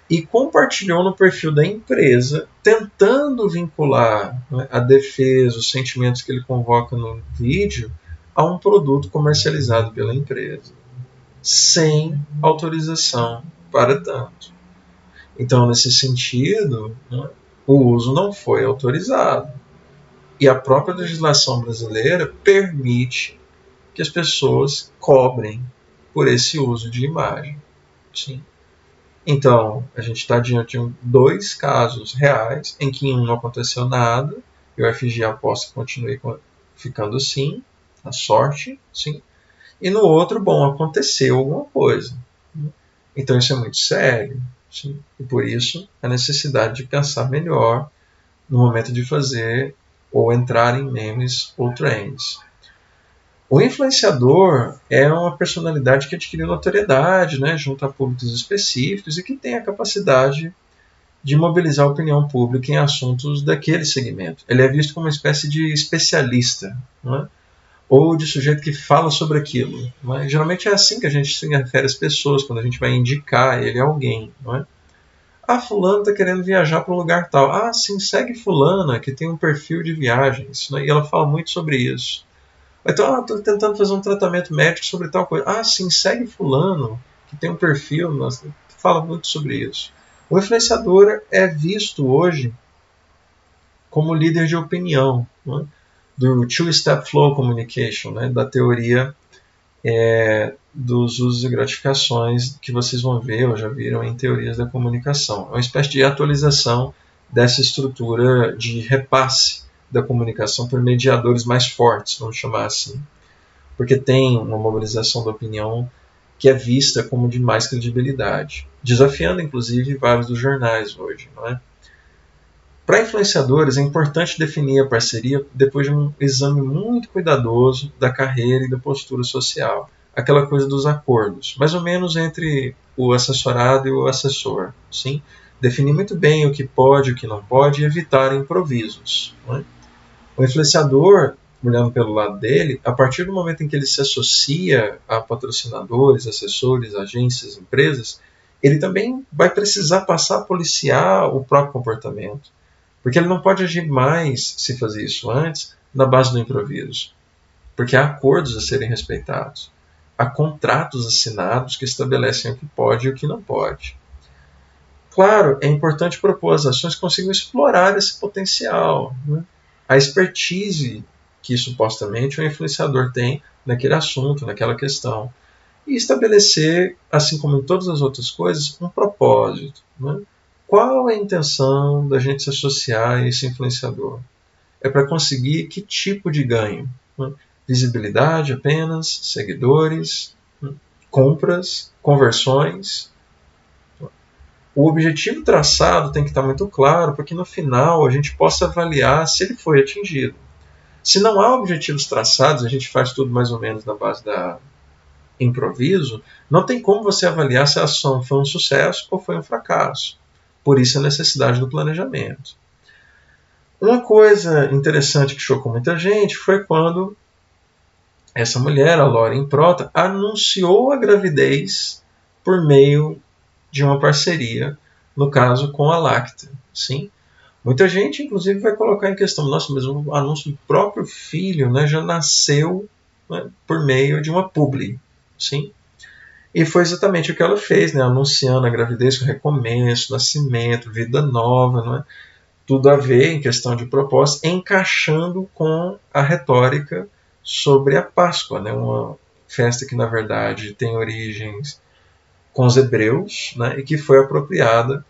e compartilhou no perfil da empresa, tentando vincular, né, a defesa, os sentimentos que ele convoca no vídeo, a um produto comercializado pela empresa, sem autorização para tanto. Então, nesse sentido, né, o uso não foi autorizado. E a própria legislação brasileira permite que as pessoas cobrem por esse uso de imagem. Sim. Então, a gente está diante de dois casos reais, em que em um não aconteceu nada, e o FG aposta que continue ficando assim, a sorte, sim. E no outro, bom, aconteceu alguma coisa. Então isso é muito sério. Sim? E por isso a necessidade de pensar melhor no momento de fazer ou entrar em memes ou trends. O influenciador é uma personalidade que adquiriu notoriedade, né, junto a públicos específicos e que tem a capacidade de mobilizar a opinião pública em assuntos daquele segmento. Ele é visto como uma espécie de especialista, não é? Ou de sujeito que fala sobre aquilo. Não é? Geralmente é assim que a gente se refere às pessoas, quando a gente vai indicar ele a alguém. Não é? Ah, fulano está querendo viajar para um lugar tal. Ah, sim, segue fulana, que tem um perfil de viagens. Né? E ela fala muito sobre isso. Então, estou tentando fazer um tratamento médico sobre tal coisa. Ah, sim, segue fulano, que tem um perfil, fala muito sobre isso. O influenciador é visto hoje como líder de opinião, né? Do Two-Step Flow Communication, né? Da teoria dos usos e gratificações que vocês vão ver ou já viram em teorias da comunicação. É uma espécie de atualização dessa estrutura de repasse da comunicação por mediadores mais fortes, vamos chamar assim, porque tem uma mobilização da opinião que é vista como de mais credibilidade, desafiando inclusive vários dos jornais hoje, não é? Para influenciadores, é importante definir a parceria depois de um exame muito cuidadoso da carreira e da postura social. Aquela coisa dos acordos, mais ou menos entre o assessorado e o assessor. Sim? Definir muito bem o que pode e o que não pode e evitar improvisos. Não é? O influenciador, olhando pelo lado dele, a partir do momento em que ele se associa a patrocinadores, assessores, agências, empresas, ele também vai precisar passar a policiar o próprio comportamento. Porque ele não pode agir mais, se fazia isso antes, na base do improviso. Porque há acordos a serem respeitados. Há contratos assinados que estabelecem o que pode e o que não pode. Claro, é importante propor as ações que consigam explorar esse potencial. Né? A expertise que supostamente o influenciador tem naquele assunto, naquela questão. E estabelecer, assim como em todas as outras coisas, um propósito. Né? Qual é a intenção da gente se associar a esse influenciador? É para conseguir que tipo de ganho? Né? Visibilidade apenas, seguidores, compras, conversões. O objetivo traçado tem que estar muito claro para que no final a gente possa avaliar se ele foi atingido. Se não há objetivos traçados, a gente faz tudo mais ou menos na base da improviso, não tem como você avaliar se a ação foi um sucesso ou foi um fracasso. Por isso a necessidade do planejamento. Uma coisa interessante que chocou muita gente foi quando essa mulher, a Lauren Prota, anunciou a gravidez por meio de uma parceria, no caso com a Lacta. Sim? Muita gente, inclusive, vai colocar em questão, nossa, mas o anúncio do próprio filho, né, já nasceu, né, por meio de uma publi. Sim? E foi exatamente o que ela fez, né, anunciando a gravidez com recomeço, nascimento, vida nova, não é? Tudo a ver em questão de propósito, encaixando com a retórica sobre a Páscoa, né? Uma festa que, na verdade, tem origens com os hebreus, né? E que foi apropriada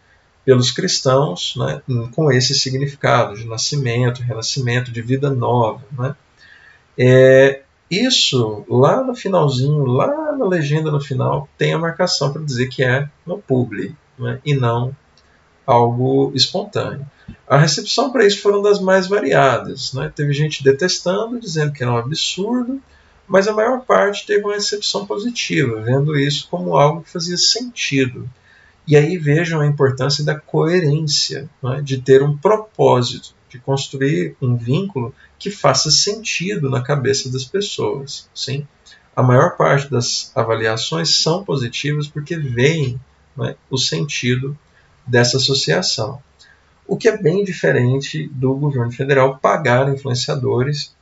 pelos cristãos, né? Com esse significado de nascimento, renascimento, de vida nova. Né? Isso, lá no finalzinho, lá na legenda no final, tem a marcação para dizer que é uma publi, né? E não algo espontâneo. A recepção para isso foram das mais variadas. Né? Teve gente detestando, dizendo que era um absurdo, mas a maior parte teve uma recepção positiva, vendo isso como algo que fazia sentido. E aí vejam a importância da coerência, né? De ter um propósito, de construir um vínculo que faça sentido na cabeça das pessoas. Sim? A maior parte das avaliações são positivas porque veem, né, o sentido dessa associação. O que é bem diferente do governo federal pagar influenciadores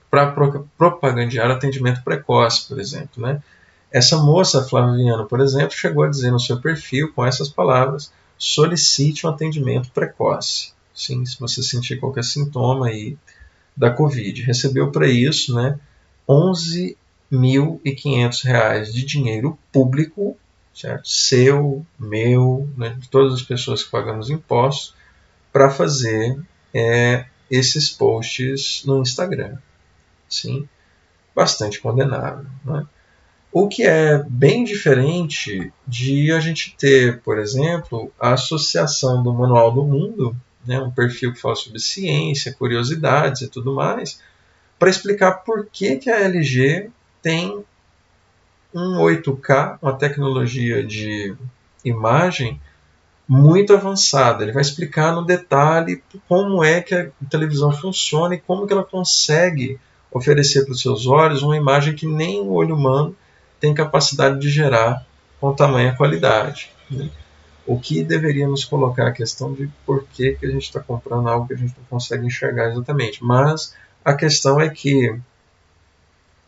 para propagandear atendimento precoce, por exemplo. Né? Essa moça, Flávia Viana, por exemplo, chegou a dizer no seu perfil, com essas palavras, solicite um atendimento precoce. Sim, se você sentir qualquer sintoma aí da Covid. Recebeu para isso, né, R$11.500 de dinheiro público, certo? Seu, meu, né, de todas as pessoas que pagamos impostos, para fazer esses posts no Instagram. Sim, bastante condenável. Né? O que é bem diferente de a gente ter, por exemplo, a associação do Manual do Mundo, né, um perfil que fala sobre ciência, curiosidades e tudo mais, para explicar por que a LG tem um 8K, uma tecnologia de imagem muito avançada. Ele vai explicar no detalhe como é que a televisão funciona e como que ela consegue oferecer para os seus olhos uma imagem que nem o olho humano tem capacidade de gerar com tamanha qualidade. O que deveria nos colocar a questão de por que a gente está comprando algo que a gente não consegue enxergar exatamente. Mas a questão é que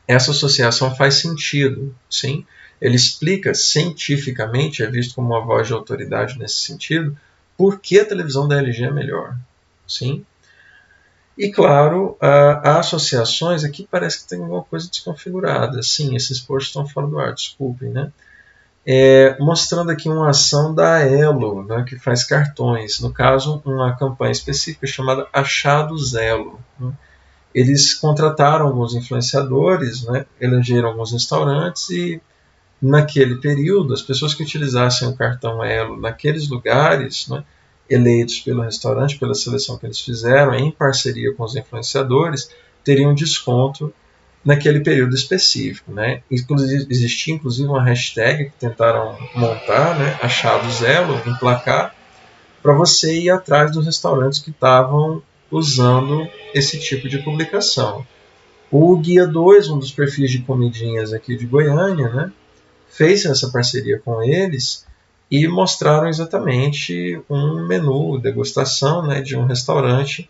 essa associação faz sentido, sim. Ele explica cientificamente, é visto como uma voz de autoridade nesse sentido, por que a televisão da LG é melhor, sim. E claro, há associações, aqui parece que tem alguma coisa desconfigurada. Sim, esses posts estão fora do ar, desculpem, né? Mostrando aqui uma ação da Elo, né, que faz cartões, no caso uma campanha específica chamada Achados Elo, né? Eles contrataram alguns influenciadores, né, elegeram alguns restaurantes e naquele período as pessoas que utilizassem o cartão Elo naqueles lugares, né, eleitos pelo restaurante, pela seleção que eles fizeram em parceria com os influenciadores, teriam desconto naquele período específico, né? Existia inclusive uma hashtag que tentaram montar, né, Achados Elo, emplacar, para você ir atrás dos restaurantes que estavam usando esse tipo de publicação. O Guia 2, um dos perfis de comidinhas aqui de Goiânia, né, fez essa parceria com eles e mostraram exatamente um menu, degustação, né, de um restaurante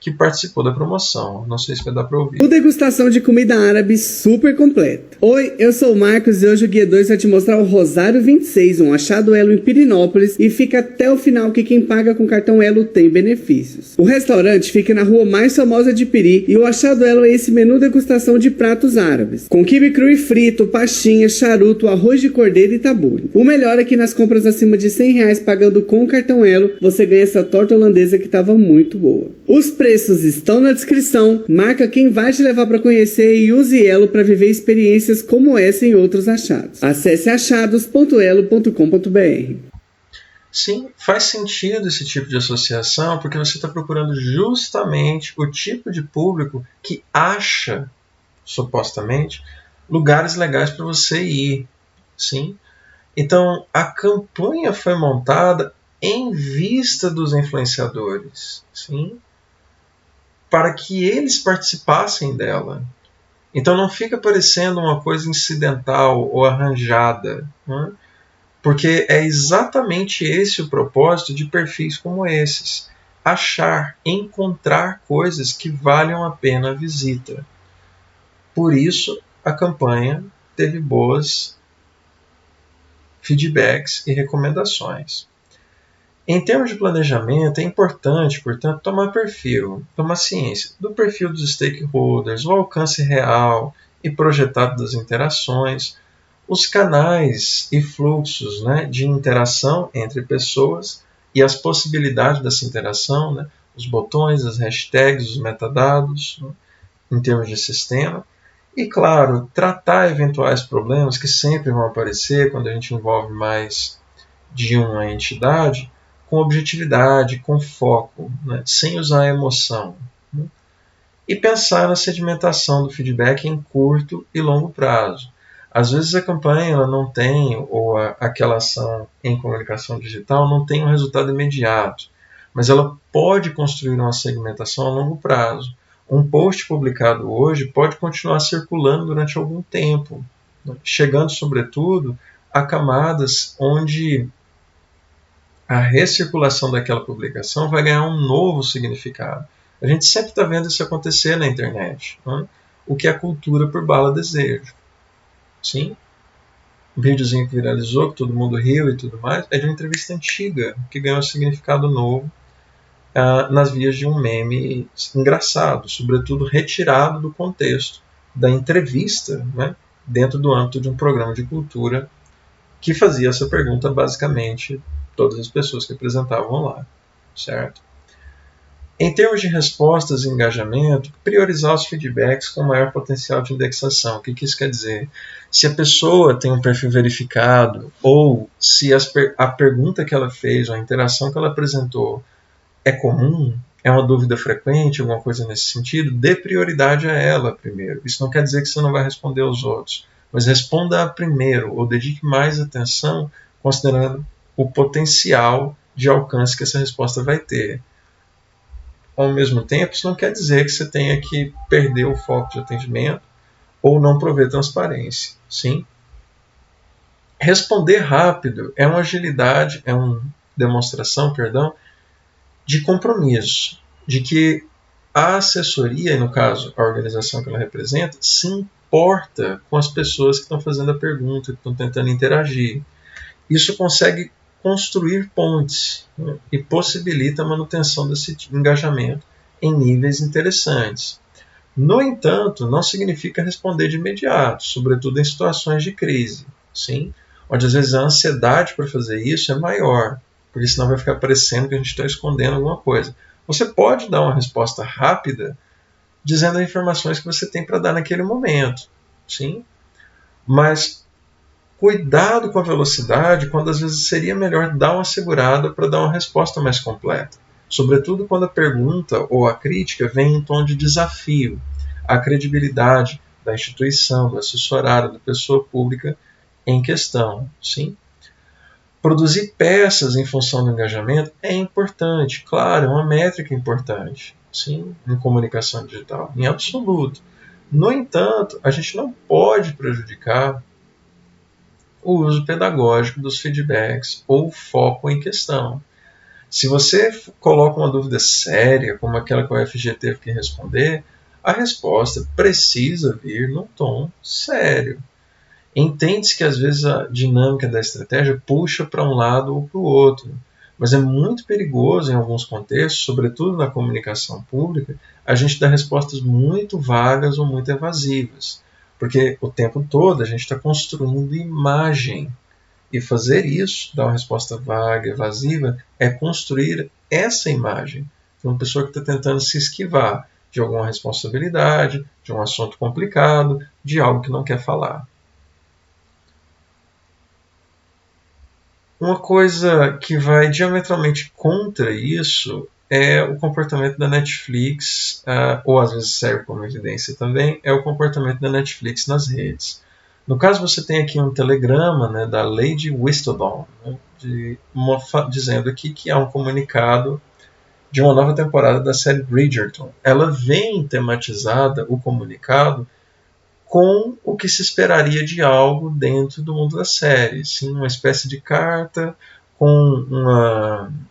que participou da promoção. Não sei se vai dar para ouvir. Uma degustação de comida árabe super completa. Oi, eu sou o Marcos e hoje o Guia 2 vai te mostrar o Rosário 26, um achado Elo em Pirinópolis, e fica até o final que quem paga com cartão Elo tem benefícios. O restaurante fica na rua mais famosa de Piri e o achado Elo é esse menu degustação de pratos árabes, com quibe cru e frito, pastinha, charuto, arroz de cordeiro e tabule. O melhor é que nas compras acima de R$100 pagando com o cartão Elo, você ganha essa torta holandesa que estava muito boa. Os preços estão na descrição, marca quem vai te levar para conhecer e use Elo para viver experiências como essa em outros achados. Acesse achados.elo.com.br. Sim, faz sentido esse tipo de associação porque você está procurando justamente o tipo de público que acha, supostamente, lugares legais para você ir. Sim? Então, a campanha foi montada em vista dos influenciadores, sim? Para que eles participassem dela. Então não fica parecendo uma coisa incidental ou arranjada, né? Porque é exatamente esse o propósito de perfis como esses. Achar, encontrar coisas que valham a pena a visita. Por isso, a campanha teve boas feedbacks e recomendações. Em termos de planejamento, é importante, portanto, tomar ciência do perfil dos stakeholders, o alcance real e projetado das interações, os canais e fluxos, né, de interação entre pessoas e as possibilidades dessa interação, né, os botões, as hashtags, os metadados, né, em termos de sistema. E, claro, tratar eventuais problemas que sempre vão aparecer quando a gente envolve mais de uma entidade, com objetividade, com foco, né, sem usar a emoção. Né, e pensar na sedimentação do feedback em curto e longo prazo. Às vezes a campanha ela não tem, ou aquela ação em comunicação digital não tem um resultado imediato, mas ela pode construir uma segmentação a longo prazo. Um post publicado hoje pode continuar circulando durante algum tempo, né, chegando sobretudo a camadas onde a recirculação daquela publicação vai ganhar um novo significado. A gente sempre está vendo isso acontecer na internet, né? O que é cultura por bala desejo. Sim? O videozinho que viralizou, que todo mundo riu e tudo mais, é de uma entrevista antiga, que ganhou um significado novo nas vias de um meme engraçado, sobretudo retirado do contexto da entrevista, né? Dentro do âmbito de um programa de cultura que fazia essa pergunta basicamente todas as pessoas que apresentavam lá, certo? Em termos de respostas e engajamento, priorizar os feedbacks com maior potencial de indexação. O que isso quer dizer? Se a pessoa tem um perfil verificado ou se a pergunta que ela fez, ou a interação que ela apresentou é comum, é uma dúvida frequente, alguma coisa nesse sentido, dê prioridade a ela primeiro. Isso não quer dizer que você não vai responder aos outros, mas responda a primeiro, ou dedique mais atenção, considerando o potencial de alcance que essa resposta vai ter. Ao mesmo tempo, isso não quer dizer que você tenha que perder o foco de atendimento ou não prover transparência. Sim? Responder rápido é uma agilidade, é uma demonstração, de compromisso, de que a assessoria, e no caso a organização que ela representa, se importa com as pessoas que estão fazendo a pergunta, que estão tentando interagir. Isso consegue construir pontes, né, e possibilita a manutenção desse engajamento em níveis interessantes. No entanto, não significa responder de imediato, sobretudo em situações de crise, sim? Onde às vezes a ansiedade para fazer isso é maior, porque senão vai ficar parecendo que a gente está escondendo alguma coisa. Você pode dar uma resposta rápida dizendo as informações que você tem para dar naquele momento, sim? Mas cuidado com a velocidade, quando às vezes seria melhor dar uma segurada para dar uma resposta mais completa. Sobretudo quando a pergunta ou a crítica vem em tom de desafio à credibilidade da instituição, do assessorado, da pessoa pública em questão. Sim? Produzir peças em função do engajamento é importante, claro, é uma métrica importante, sim, em comunicação digital, em absoluto. No entanto, a gente não pode prejudicar o uso pedagógico dos feedbacks ou o foco em questão. Se você coloca uma dúvida séria, como aquela que o FG teve que responder, a resposta precisa vir num tom sério. Entende-se que às vezes a dinâmica da estratégia puxa para um lado ou para o outro, mas é muito perigoso em alguns contextos, sobretudo na comunicação pública, a gente dar respostas muito vagas ou muito evasivas, porque o tempo todo a gente está construindo imagem. E fazer isso, dar uma resposta vaga, evasiva, é construir essa imagem de uma pessoa que está tentando se esquivar de alguma responsabilidade, de um assunto complicado, de algo que não quer falar. Uma coisa que vai diametralmente contra isso é o comportamento da Netflix, ou às vezes serve como evidência também, é o comportamento da Netflix nas redes. No caso, você tem aqui um telegrama, né, da Lady Whistledown, né, dizendo aqui que há um comunicado de uma nova temporada da série Bridgerton. Ela vem tematizada, o comunicado, com o que se esperaria de algo dentro do mundo da série. Sim, uma espécie de carta com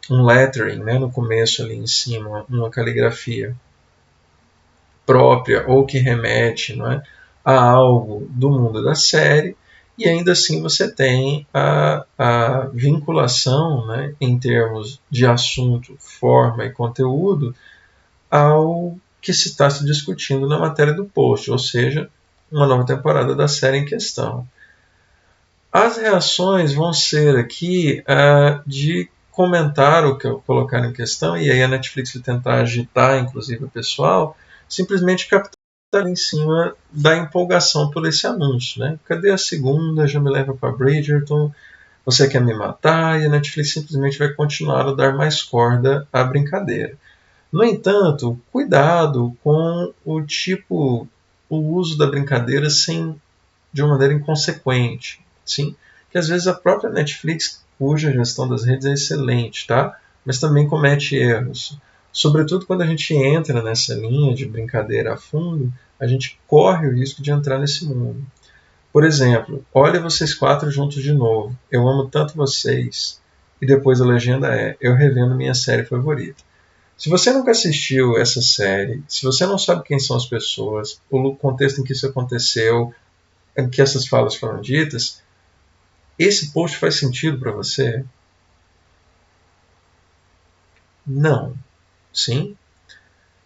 um lettering, né, no começo ali em cima, uma caligrafia própria ou que remete, não é, a algo do mundo da série, e ainda assim você tem a vinculação, né, em termos de assunto, forma e conteúdo ao que se está se discutindo na matéria do post, ou seja, uma nova temporada da série em questão. As reações vão ser aqui de comentar o que eu colocar em questão, e aí a Netflix vai tentar agitar, inclusive, o pessoal, simplesmente captar em cima da empolgação por esse anúncio. Né? Cadê a segunda? Já me leva para Bridgerton? Você quer me matar? E a Netflix simplesmente vai continuar a dar mais corda à brincadeira. No entanto, cuidado com o uso da brincadeira de uma maneira inconsequente. Sim? Que às vezes a própria Netflix, cuja gestão das redes é excelente, tá? Mas também comete erros. Sobretudo quando a gente entra nessa linha de brincadeira a fundo, a gente corre o risco de entrar nesse mundo. Por exemplo, olha vocês quatro juntos de novo. Eu amo tanto vocês. E depois a legenda é: eu revendo minha série favorita. Se você nunca assistiu essa série, se você não sabe quem são as pessoas, o contexto em que isso aconteceu, em que essas falas foram ditas, esse post faz sentido para você? Não. Sim?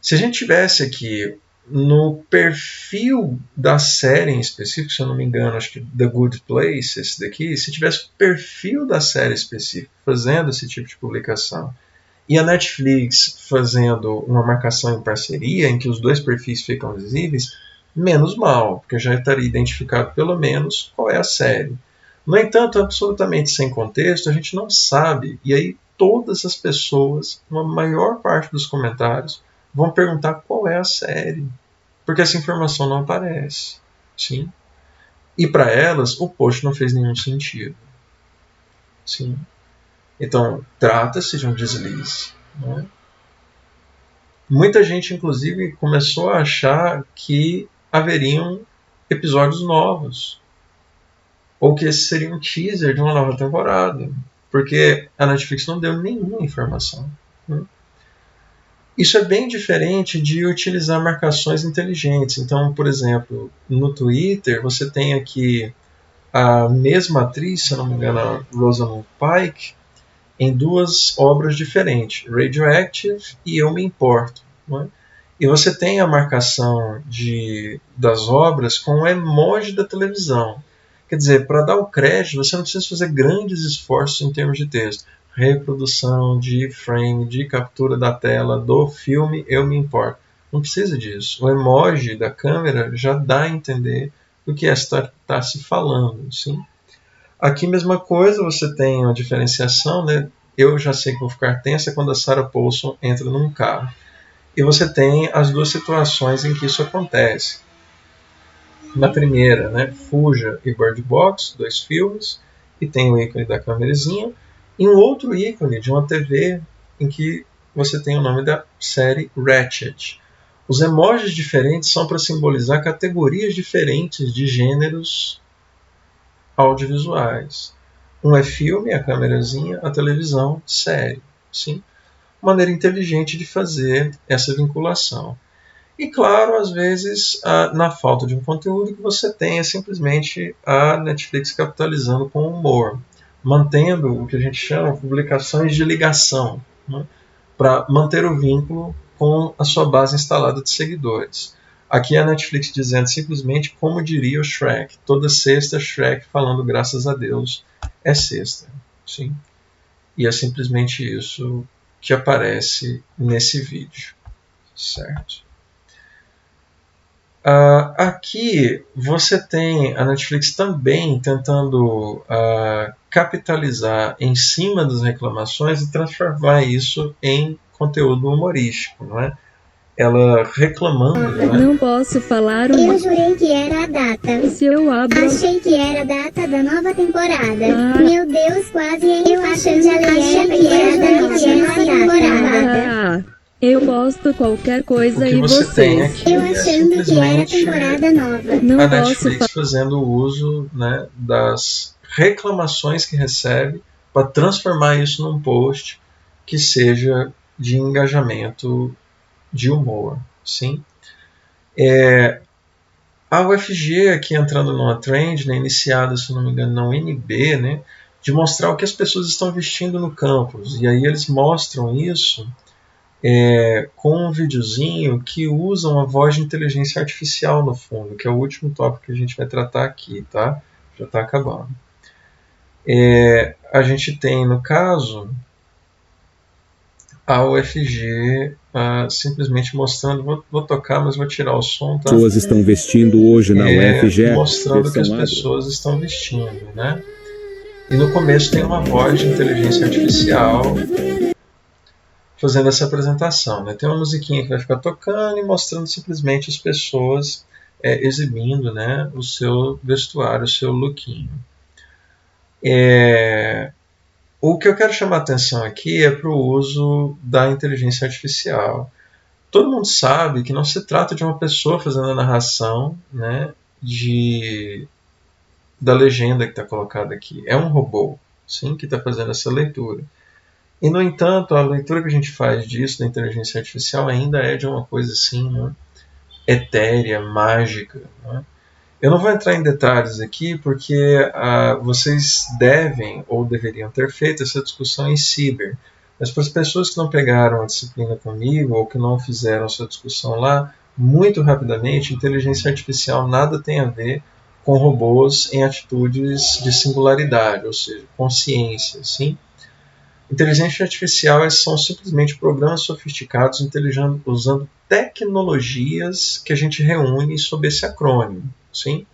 Se a gente tivesse aqui no perfil da série em específico, se eu não me engano, acho que The Good Place, esse daqui, se tivesse o perfil da série específico fazendo esse tipo de publicação, e a Netflix fazendo uma marcação em parceria, em que os dois perfis ficam visíveis, menos mal, porque já estaria identificado pelo menos qual é a série. No entanto, absolutamente sem contexto, a gente não sabe, e aí todas as pessoas, uma maior parte dos comentários, vão perguntar qual é a série, porque essa informação não aparece. Sim? E para elas, o post não fez nenhum sentido. Sim? Então, trata-se de um deslize. Né? Muita gente, inclusive, começou a achar que haveriam episódios novos, ou que esse seria um teaser de uma nova temporada, porque a Netflix não deu nenhuma informação. Né? Isso é bem diferente de utilizar marcações inteligentes. Então, por exemplo, no Twitter, você tem aqui a mesma atriz, se eu não me engano, a Rosamund Pike, em duas obras diferentes, Radioactive e Eu Me Importo. Né? E você tem a marcação das obras com o emoji da televisão. Quer dizer, para dar o crédito, você não precisa fazer grandes esforços em termos de texto. Reprodução de frame, de captura da tela do filme Eu Me Importo. Não precisa disso. O emoji da câmera já dá a entender do que está se falando. Sim? Aqui, mesma coisa, você tem uma diferenciação. Né? Eu já sei que vou ficar tensa quando a Sarah Paulson entra num carro. E você tem as duas situações em que isso acontece. Na primeira, né, Fuja e Bird Box, 2 filmes, e tem o ícone da câmerazinha, e um outro ícone de uma TV em que você tem o nome da série Ratched. Os emojis diferentes são para simbolizar categorias diferentes de gêneros audiovisuais. Um é filme, a câmerazinha, a televisão, série. Sim? Maneira inteligente de fazer essa vinculação. E claro, às vezes, na falta de um conteúdo que você tem é simplesmente a Netflix capitalizando com humor, mantendo o que a gente chama de publicações de ligação, né, para manter o vínculo com a sua base instalada de seguidores. Aqui é a Netflix dizendo simplesmente como diria o Shrek, toda sexta Shrek falando graças a Deus é sexta. Sim? E é simplesmente isso que aparece nesse vídeo. Certo? Aqui você tem a Netflix também tentando capitalizar em cima das reclamações e transformar isso em conteúdo humorístico, não é? Ela reclamando, não é? Não posso falar o Eu jurei que era a data. Se eu abro... Achei que era a data da nova temporada. Ah. Meu Deus, quase eu achei que era da nova temporada. Eu posto qualquer coisa O que e você tem vocês. aqui Eu é achando que era simplesmente temporada nova. Não a posso Netflix fazendo uso, né, das reclamações que recebe para transformar isso num post que seja de engajamento, de humor. Sim? A UFG aqui entrando numa trend, né, iniciada, se não me engano, na UNB, né, de mostrar o que as pessoas estão vestindo no campus. E aí eles mostram isso com um videozinho que usa uma voz de inteligência artificial no fundo, que é o último tópico que a gente vai tratar aqui, tá? Já está acabando. A gente tem, no caso, a UFG simplesmente mostrando, vou tocar, mas vou tirar o som, tá? Pessoas estão vestindo hoje na UFG, mostrando o que as versão agro. pessoas estão vestindo, né? E no começo tem uma voz de inteligência artificial fazendo essa apresentação, né? Tem uma musiquinha que vai ficar tocando e mostrando simplesmente as pessoas exibindo, né, o seu vestuário, o seu lookinho. O que eu quero chamar a atenção aqui é para o uso da inteligência artificial. Todo mundo sabe que não se trata de uma pessoa fazendo a narração, né, da legenda que está colocada aqui. É um robô, sim, que está fazendo essa leitura. E, no entanto, a leitura que a gente faz disso, da inteligência artificial, ainda é de uma coisa assim, né, etérea, mágica. Né? Eu não vou entrar em detalhes aqui, porque vocês devem ou deveriam ter feito essa discussão em Ciber. Mas para as pessoas que não pegaram a disciplina comigo ou que não fizeram essa discussão lá, muito rapidamente, inteligência artificial nada tem a ver com robôs em atitudes de singularidade, ou seja, consciência, sim? Inteligência artificial são simplesmente programas sofisticados usando tecnologias que a gente reúne sob esse acrônimo. Sim?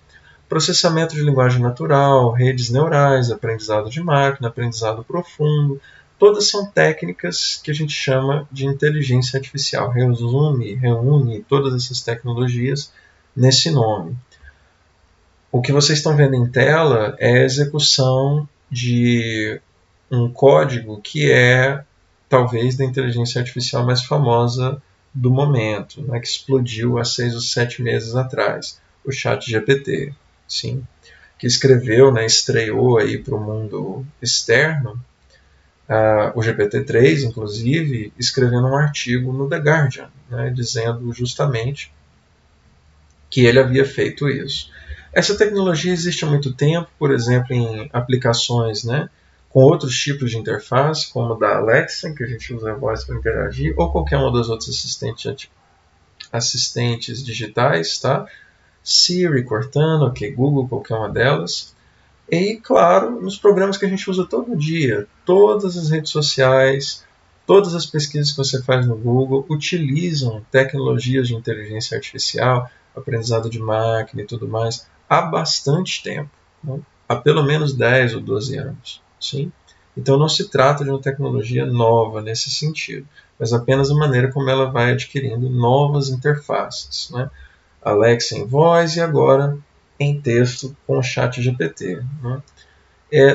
Processamento de linguagem natural, redes neurais, aprendizado de máquina, aprendizado profundo, todas são técnicas que a gente chama de inteligência artificial. Reúne todas essas tecnologias nesse nome. O que vocês estão vendo em tela é a execução de um código que é talvez da inteligência artificial mais famosa do momento, né, que explodiu há 6 ou 7 meses atrás, o ChatGPT, sim, que escreveu, né, estreou aí para o mundo externo, o GPT-3, inclusive, escrevendo um artigo no The Guardian, né, dizendo justamente que ele havia feito isso. Essa tecnologia existe há muito tempo, por exemplo, em aplicações, né, com outros tipos de interface, como da Alexa, que a gente usa a voz para interagir, ou qualquer uma das outras assistentes digitais, tá? Siri, Cortana, OK Google, qualquer uma delas. E, claro, nos programas que a gente usa todo dia, todas as redes sociais, todas as pesquisas que você faz no Google utilizam tecnologias de inteligência artificial, aprendizado de máquina e tudo mais, há bastante tempo, né? Há pelo menos 10 ou 12 anos. Sim? Então não se trata de uma tecnologia nova nesse sentido, mas apenas a maneira como ela vai adquirindo novas interfaces, né? Alexa em voz e agora em texto com o ChatGPT, né?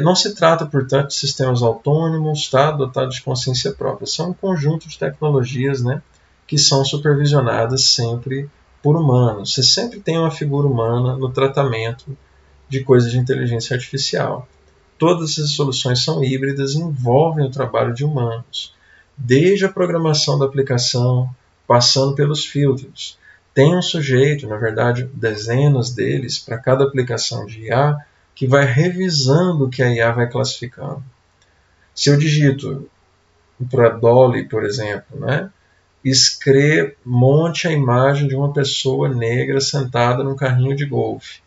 Não se trata, portanto, de sistemas autônomos, tá, dotados de consciência própria. São um conjunto de tecnologias, né, que são supervisionadas sempre por humanos. Você sempre tem uma figura humana no tratamento de coisas de inteligência artificial. Todas essas soluções são híbridas e envolvem o trabalho de humanos, desde a programação da aplicação, passando pelos filtros. Tem um sujeito, na verdade, dezenas deles, para cada aplicação de IA, que vai revisando o que a IA vai classificando. Se eu digito para Dolly, por exemplo, né, monte a imagem de uma pessoa negra sentada num carrinho de golfe,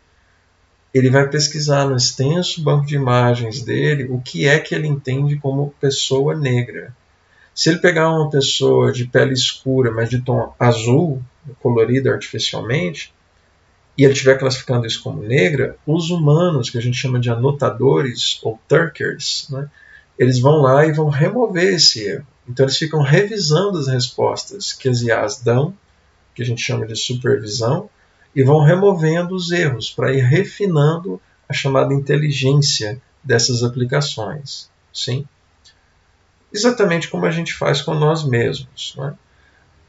ele vai pesquisar no extenso banco de imagens dele o que é que ele entende como pessoa negra. Se ele pegar uma pessoa de pele escura, mas de tom azul, colorida artificialmente, e ele estiver classificando isso como negra, os humanos, que a gente chama de anotadores ou turkers, né, eles vão lá e vão remover esse erro. Então eles ficam revisando as respostas que as IAs dão, que a gente chama de supervisão, e vão removendo os erros para ir refinando a chamada inteligência dessas aplicações. Sim? Exatamente como a gente faz com nós mesmos, né?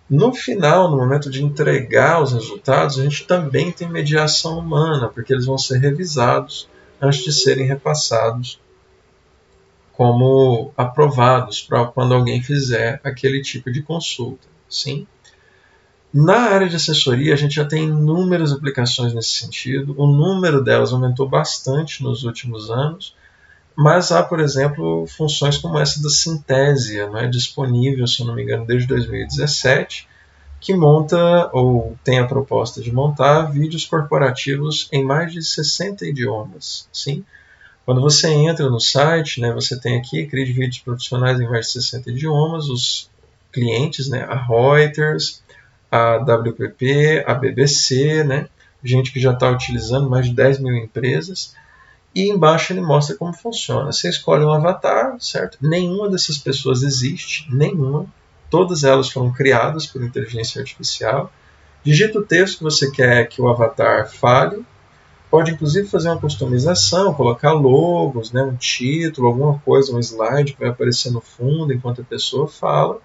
No final, no momento de entregar os resultados, a gente também tem mediação humana, porque eles vão ser revisados antes de serem repassados como aprovados para quando alguém fizer aquele tipo de consulta. Sim? Na área de assessoria, a gente já tem inúmeras aplicações nesse sentido. O número delas aumentou bastante nos últimos anos, mas há, por exemplo, funções como essa da Synthesia, né, disponível, se não me engano, desde 2017, que monta, ou tem a proposta de montar, vídeos corporativos em mais de 60 idiomas. Sim? Quando você entra no site, né, você tem aqui, crie vídeos profissionais em mais de 60 idiomas, os clientes, né, a Reuters, a WPP, a BBC, né? Gente que já está utilizando, mais de 10 mil empresas, e embaixo ele mostra como funciona. Você escolhe um avatar, certo? Nenhuma dessas pessoas existe, nenhuma. Todas elas foram criadas por inteligência artificial. Digita o texto que você quer que o avatar fale. Pode inclusive fazer uma customização, colocar logos, né, um título, alguma coisa, um slide que vai aparecer no fundo enquanto a pessoa fala.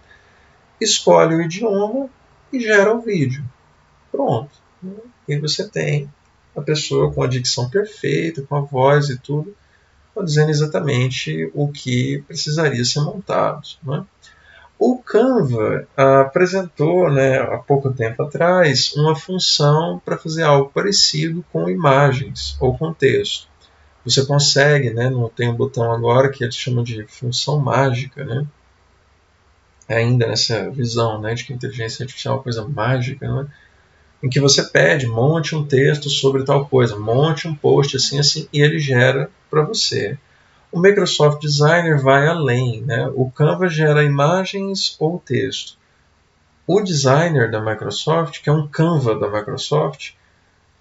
Escolhe o idioma e gera o vídeo. Pronto. E você tem a pessoa com a dicção perfeita, com a voz e tudo, dizendo exatamente o que precisaria ser montado, né? O Canva apresentou, né, há pouco tempo atrás, uma função para fazer algo parecido com imagens ou com texto. Você consegue, né, não tem um botão agora que eles chamam de função mágica, né? Ainda nessa visão, né, de que a inteligência artificial é uma coisa mágica, né, em que você pede, monte um texto sobre tal coisa, monte um post assim, assim, e ele gera para você. O Microsoft Designer vai além, né? O Canva gera imagens ou texto. O Designer da Microsoft, que é um Canva da Microsoft,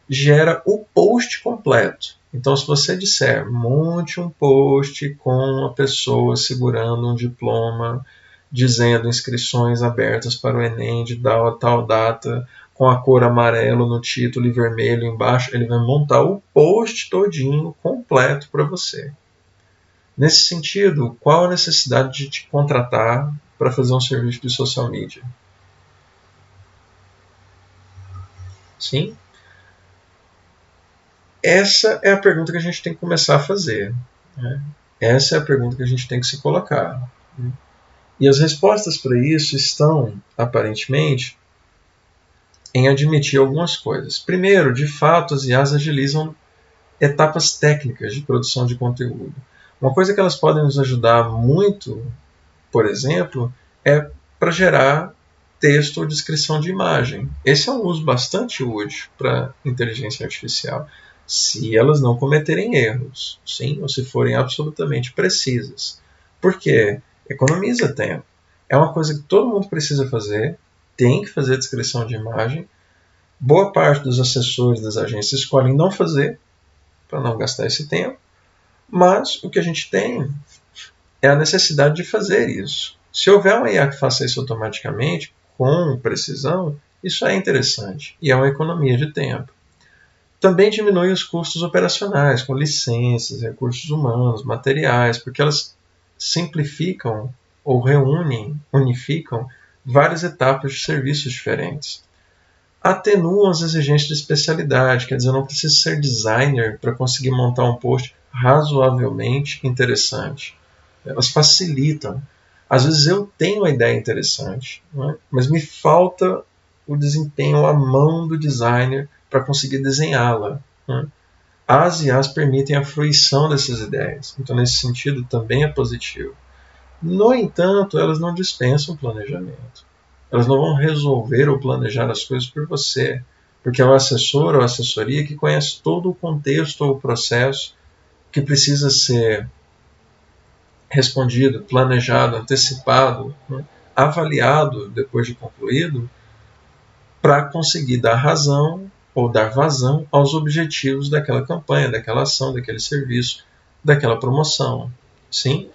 gera o post completo. Então, se você disser, monte um post com uma pessoa segurando um diploma, dizendo inscrições abertas para o Enem de tal data, com a cor amarelo no título e vermelho embaixo, ele vai montar o post todinho, completo para você. Nesse sentido, qual a necessidade de te contratar para fazer um serviço de social media? Sim? Essa é a pergunta que a gente tem que começar a fazer. Né? Essa é a pergunta que a gente tem que se colocar. Né? E as respostas para isso estão, aparentemente, em admitir algumas coisas. Primeiro, de fato, as IAs agilizam etapas técnicas de produção de conteúdo. Uma coisa que elas podem nos ajudar muito, por exemplo, é para gerar texto ou descrição de imagem. Esse é um uso bastante útil para inteligência artificial, se elas não cometerem erros, sim, ou se forem absolutamente precisas. Por quê? Economiza tempo. É uma coisa que todo mundo precisa fazer, tem que fazer a descrição de imagem. Boa parte dos assessores das agências escolhem não fazer, para não gastar esse tempo, mas o que a gente tem é a necessidade de fazer isso. Se houver uma IA que faça isso automaticamente, com precisão, isso é interessante e é uma economia de tempo. Também diminui os custos operacionais, com licenças, recursos humanos, materiais, porque elas simplificam ou unificam várias etapas de serviços diferentes. Atenuam as exigências de especialidade, quer dizer, eu não preciso ser designer para conseguir montar um post razoavelmente interessante. Elas facilitam. Às vezes eu tenho uma ideia interessante, né? Mas me falta o desempenho, a mão do designer para conseguir desenhá-la. Né? As IAs permitem a fruição dessas ideias, então nesse sentido também é positivo. No entanto, elas não dispensam planejamento. Elas não vão resolver ou planejar as coisas por você, porque é o assessor ou a assessoria que conhece todo o contexto ou o processo que precisa ser respondido, planejado, antecipado, né, avaliado depois de concluído, para conseguir dar razão ou dar vazão aos objetivos daquela campanha, daquela ação, daquele serviço, daquela promoção. Sim?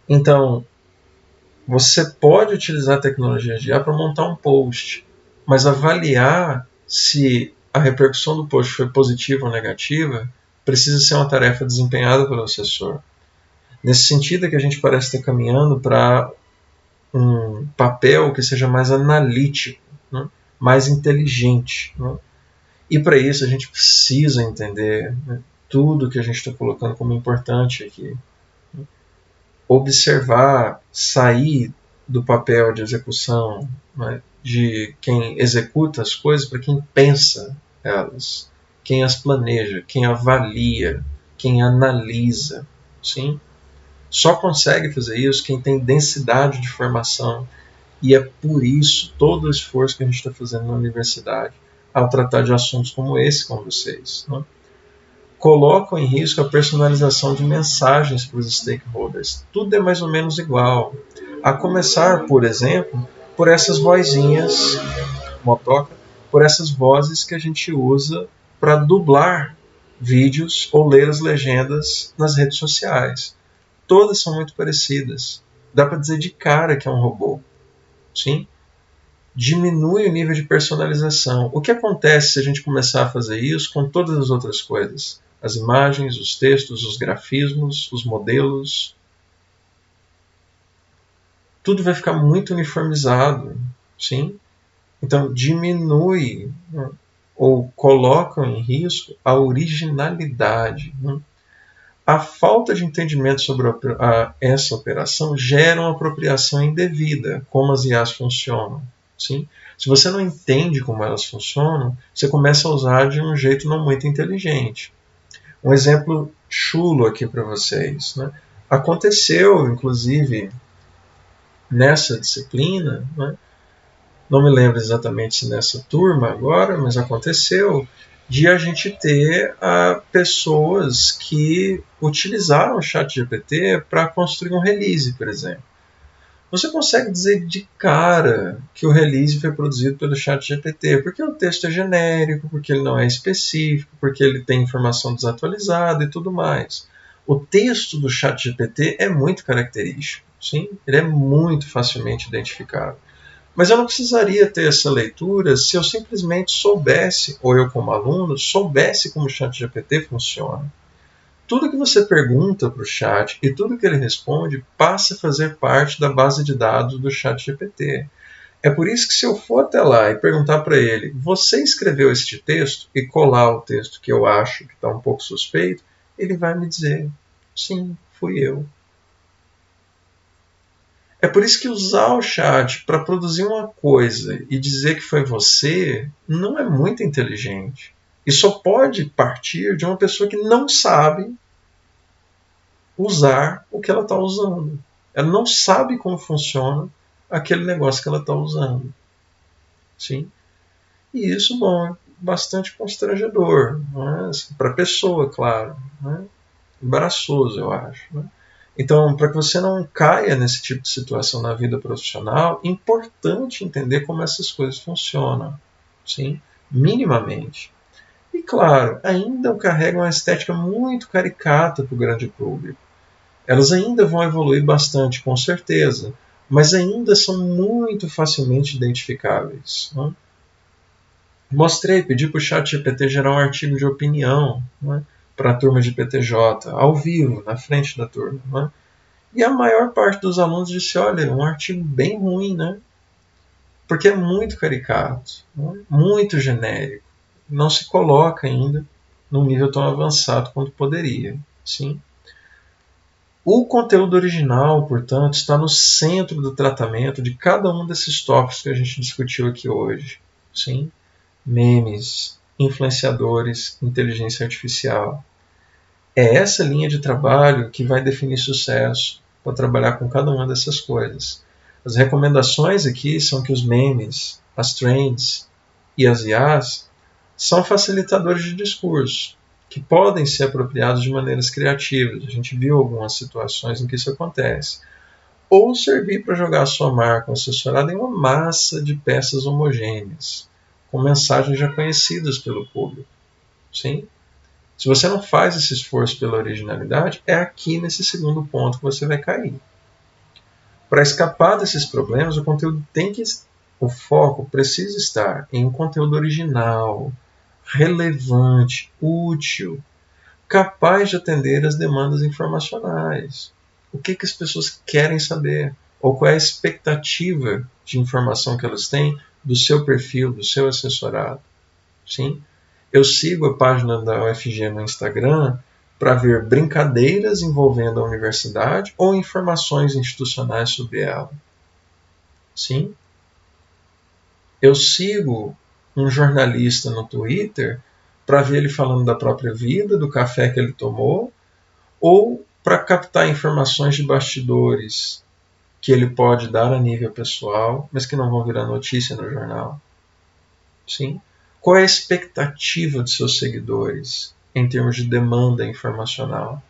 Então, você pode utilizar a tecnologia de IA para montar um post, mas avaliar se a repercussão do post foi positiva ou negativa precisa ser uma tarefa desempenhada pelo assessor. Nesse sentido é que a gente parece estar caminhando para um papel que seja mais analítico, né? Mais inteligente. Né? E para isso a gente precisa entender, né, tudo que a gente está colocando como importante aqui. Observar, sair do papel de execução, né, de quem executa as coisas para quem pensa elas, quem as planeja, quem avalia, quem analisa. Sim? Só consegue fazer isso quem tem densidade de formação, e é por isso todo o esforço que a gente está fazendo na universidade ao tratar de assuntos como esse com vocês. Né? Colocam em risco a personalização de mensagens para os stakeholders. Tudo é mais ou menos igual. A começar, por exemplo, por essas vozinhas, motoca, por essas vozes que a gente usa para dublar vídeos ou ler as legendas nas redes sociais. Todas são muito parecidas. Dá para dizer de cara que é um robô. Sim? Diminui o nível de personalização. O que acontece se a gente começar a fazer isso com todas as outras coisas? As imagens, os textos, os grafismos, os modelos. Tudo vai ficar muito uniformizado. Sim? Então, diminui, né, ou colocam em risco a originalidade. Né? A falta de entendimento sobre essa operação gera uma apropriação indevida, como as IAs funcionam. Sim? Se você não entende como elas funcionam, você começa a usar de um jeito não muito inteligente. Um exemplo chulo aqui para vocês. Né? Aconteceu, inclusive, nessa disciplina, né? Não me lembro exatamente se nessa turma agora, mas aconteceu, de a gente ter pessoas que utilizaram o ChatGPT para construir um release, por exemplo. você consegue dizer de cara que o release foi produzido pelo ChatGPT, porque o texto é genérico, porque ele não é específico, porque ele tem informação desatualizada e tudo mais. O texto do ChatGPT é muito característico, sim? Ele é muito facilmente identificável. Mas eu não precisaria ter essa leitura se eu simplesmente soubesse, ou eu como aluno, soubesse como o ChatGPT funciona. Tudo que você pergunta para o chat e tudo que ele responde passa a fazer parte da base de dados do ChatGPT. É por isso que se eu for até lá e perguntar para ele, você escreveu este texto, e colar o texto que eu acho que está um pouco suspeito, ele vai me dizer, sim, fui eu. É por isso que usar o chat para produzir uma coisa e dizer que foi você não é muito inteligente. E só pode partir de uma pessoa que não sabe usar o que ela está usando. Ela não sabe como funciona aquele negócio que ela está usando. Sim? E isso, bom, é bastante constrangedor, para a pessoa, claro. Embaraçoso, eu acho. Então, para que você não caia nesse tipo de situação na vida profissional, é importante entender como essas coisas funcionam, sim? Minimamente. E, claro, ainda carregam uma estética muito caricata para o grande público. Elas ainda vão evoluir bastante, com certeza, mas ainda são muito facilmente identificáveis. Pedi para o ChatGPT gerar um artigo de opinião, para a turma de PTJ, ao vivo, na frente da turma. E a maior parte dos alunos disse, olha, é um artigo bem ruim, porque é muito caricato, muito genérico, não se coloca ainda num nível tão avançado quanto poderia. Sim? O conteúdo original, portanto, está no centro do tratamento de cada um desses tópicos que a gente discutiu aqui hoje. Sim? Memes, influenciadores, inteligência artificial. É essa linha de trabalho que vai definir sucesso para trabalhar com cada uma dessas coisas. As recomendações aqui são que os memes, as trends e as IAs são facilitadores de discurso, que podem ser apropriados de maneiras criativas. A gente viu algumas situações em que isso acontece. Ou servir para jogar a sua marca assessorada em uma massa de peças homogêneas, com mensagens já conhecidas pelo público. Sim? Se você não faz esse esforço pela originalidade, é aqui nesse segundo ponto que você vai cair. Para escapar desses problemas, o foco precisa estar em um conteúdo original, relevante, útil, capaz de atender às demandas informacionais. O que as pessoas querem saber? Ou qual é a expectativa de informação que elas têm do seu perfil, do seu assessorado? Sim? Eu sigo a página da UFG no Instagram para ver brincadeiras envolvendo a universidade ou informações institucionais sobre ela. Sim? Eu sigo um jornalista no Twitter para ver ele falando da própria vida, do café que ele tomou, ou para captar informações de bastidores que ele pode dar a nível pessoal, mas que não vão virar notícia no jornal. Sim? Qual é a expectativa de seus seguidores em termos de demanda informacional?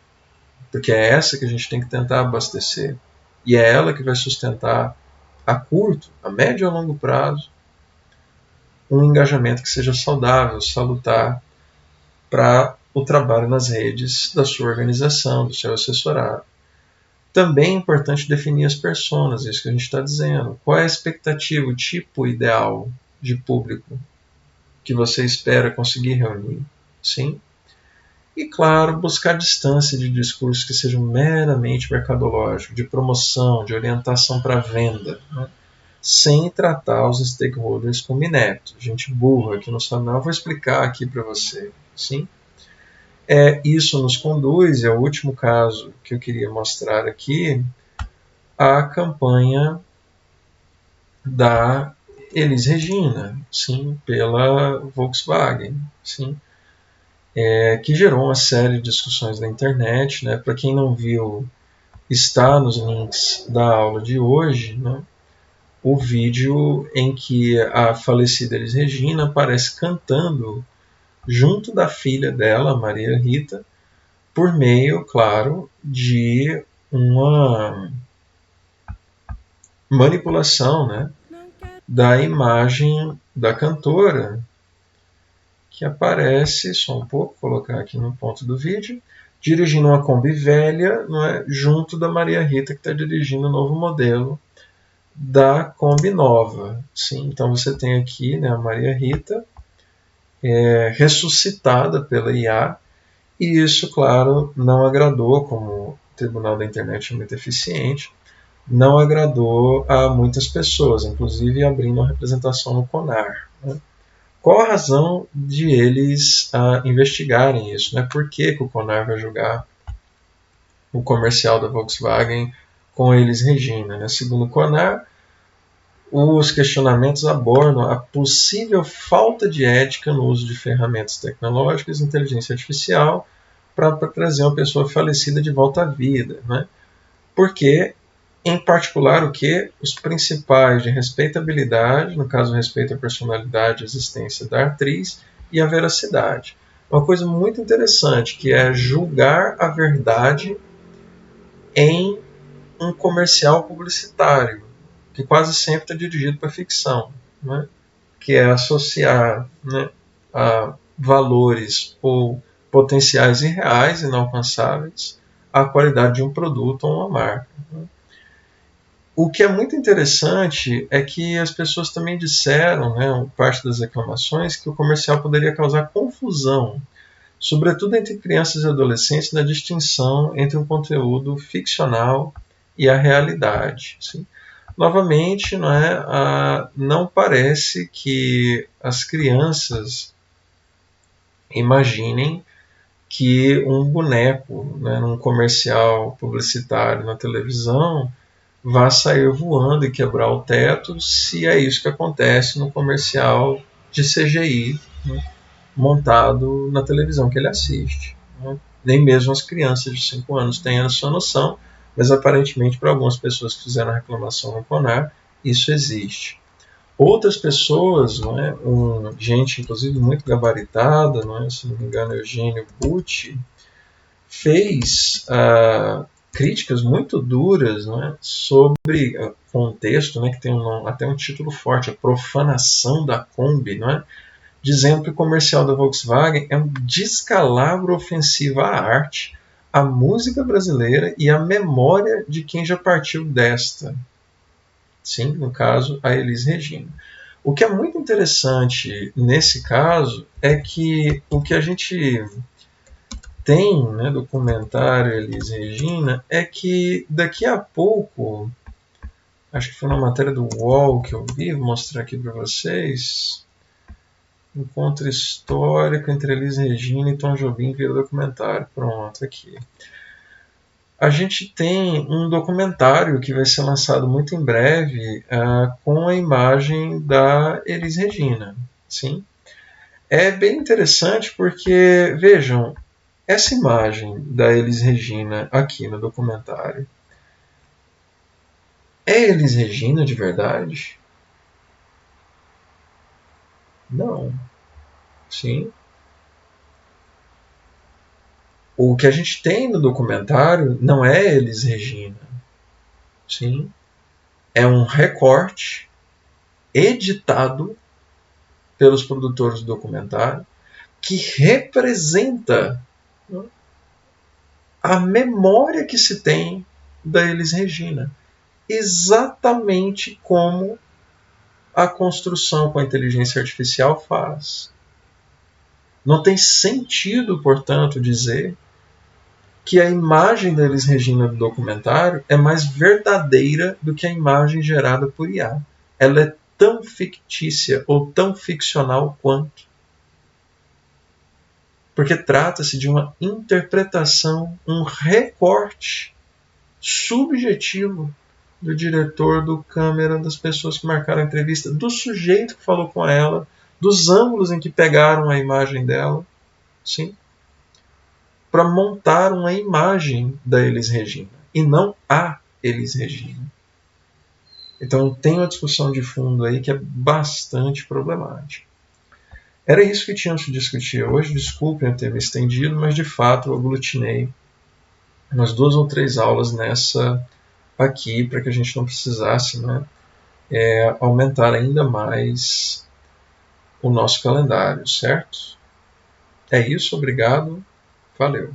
Porque é essa que a gente tem que tentar abastecer. E é ela que vai sustentar a curto, a médio e a longo prazo um engajamento que seja saudável, salutar para o trabalho nas redes da sua organização, do seu assessorado. Também é importante definir as personas, isso que a gente está dizendo. Qual é a expectativa, o tipo ideal de público que você espera conseguir reunir? Sim? E, claro, buscar distância de discursos que sejam meramente mercadológicos, de promoção, de orientação para venda, sem tratar os stakeholders como ineptos. Gente burra que não sabe nada, eu vou explicar aqui para você. Sim? Isso nos conduz, é o último caso que eu queria mostrar aqui, a campanha da Elis Regina, sim, pela Volkswagen, sim, que gerou uma série de discussões na internet. Para quem não viu, está nos links da aula de hoje, o vídeo em que a falecida Elis Regina aparece cantando junto da filha dela, Maria Rita, por meio, claro, de uma manipulação, né, da imagem da cantora, que aparece, só um pouco, vou colocar aqui no ponto do vídeo, dirigindo uma Kombi velha, não é, junto da Maria Rita, que está dirigindo o novo modelo da Kombi nova. Sim, então você tem aqui, né, a Maria Rita ressuscitada pela IA, e isso, claro, não agradou, como o Tribunal da Internet é muito eficiente, não agradou a muitas pessoas, inclusive abrindo uma representação no CONAR. Né? Qual a razão de eles investigarem isso? Né? Por que o CONAR vai julgar o comercial da Volkswagen com Elis Regina? Né? Segundo o CONAR, os questionamentos abordam a possível falta de ética no uso de ferramentas tecnológicas e inteligência artificial para trazer uma pessoa falecida de volta à vida. Né? Porque, em particular, o que? Os principais de respeitabilidade, no caso, respeito à personalidade e existência da atriz, e a veracidade. Uma coisa muito interessante, que é julgar a verdade em um comercial publicitário, que quase sempre está dirigido para ficção, né? Que é associar, né, a valores ou potenciais irreais, inalcançáveis, à qualidade de um produto ou uma marca. Né? O que é muito interessante é que as pessoas também disseram, né, parte das reclamações, que o comercial poderia causar confusão, sobretudo entre crianças e adolescentes, na distinção entre um conteúdo ficcional e a realidade. Sim. Novamente, não parece que as crianças imaginem que um boneco, né, num comercial publicitário na televisão, vá sair voando e quebrar o teto, se é isso que acontece no comercial de CGI, né, montado na televisão que ele assiste. Né? Nem mesmo as crianças de 5 anos têm essa noção, mas aparentemente para algumas pessoas que fizeram a reclamação no CONAR, isso existe. Outras pessoas, não é, gente inclusive muito gabaritada, não é, se não me engano Eugênio Butti, fez críticas muito duras, não é, sobre contexto, né, que tem até um título forte, a profanação da Kombi, não é, dizendo que o comercial da Volkswagen é um descalabro ofensivo à arte, à música brasileira e à memória de quem já partiu desta. Sim, no caso, a Elis Regina. O que é muito interessante nesse caso é que o que a gente tem, né, do comentário Elis Regina é que daqui a pouco, acho que foi na matéria do UOL que eu vi, vou mostrar aqui para vocês, encontro histórico entre Elis Regina e Tom Jobim via documentário. Pronto, aqui. A gente tem um documentário que vai ser lançado muito em breve com a imagem da Elis Regina. Sim? É bem interessante porque, vejam, essa imagem da Elis Regina aqui no documentário é Elis Regina de verdade? Não. Sim. O que a gente tem no documentário não é Elis Regina. Sim. É um recorte editado pelos produtores do documentário que representa a memória que se tem da Elis Regina. Exatamente como a construção com a inteligência artificial faz. Não tem sentido, portanto, dizer que a imagem da Elis Regina do documentário é mais verdadeira do que a imagem gerada por IA. Ela é tão fictícia ou tão ficcional quanto. Porque trata-se de uma interpretação, um recorte subjetivo do diretor, do câmera, das pessoas que marcaram a entrevista, do sujeito que falou com ela, dos ângulos em que pegaram a imagem dela, sim, para montar uma imagem da Elis Regina, e não a Elis Regina. Então tem uma discussão de fundo aí que é bastante problemática. Era isso que tínhamos que discutir hoje, desculpem eu ter me estendido, mas de fato eu aglutinei umas 2 ou 3 aulas nessa aqui para que a gente não precisasse, né, aumentar ainda mais o nosso calendário, certo? É isso, obrigado, valeu.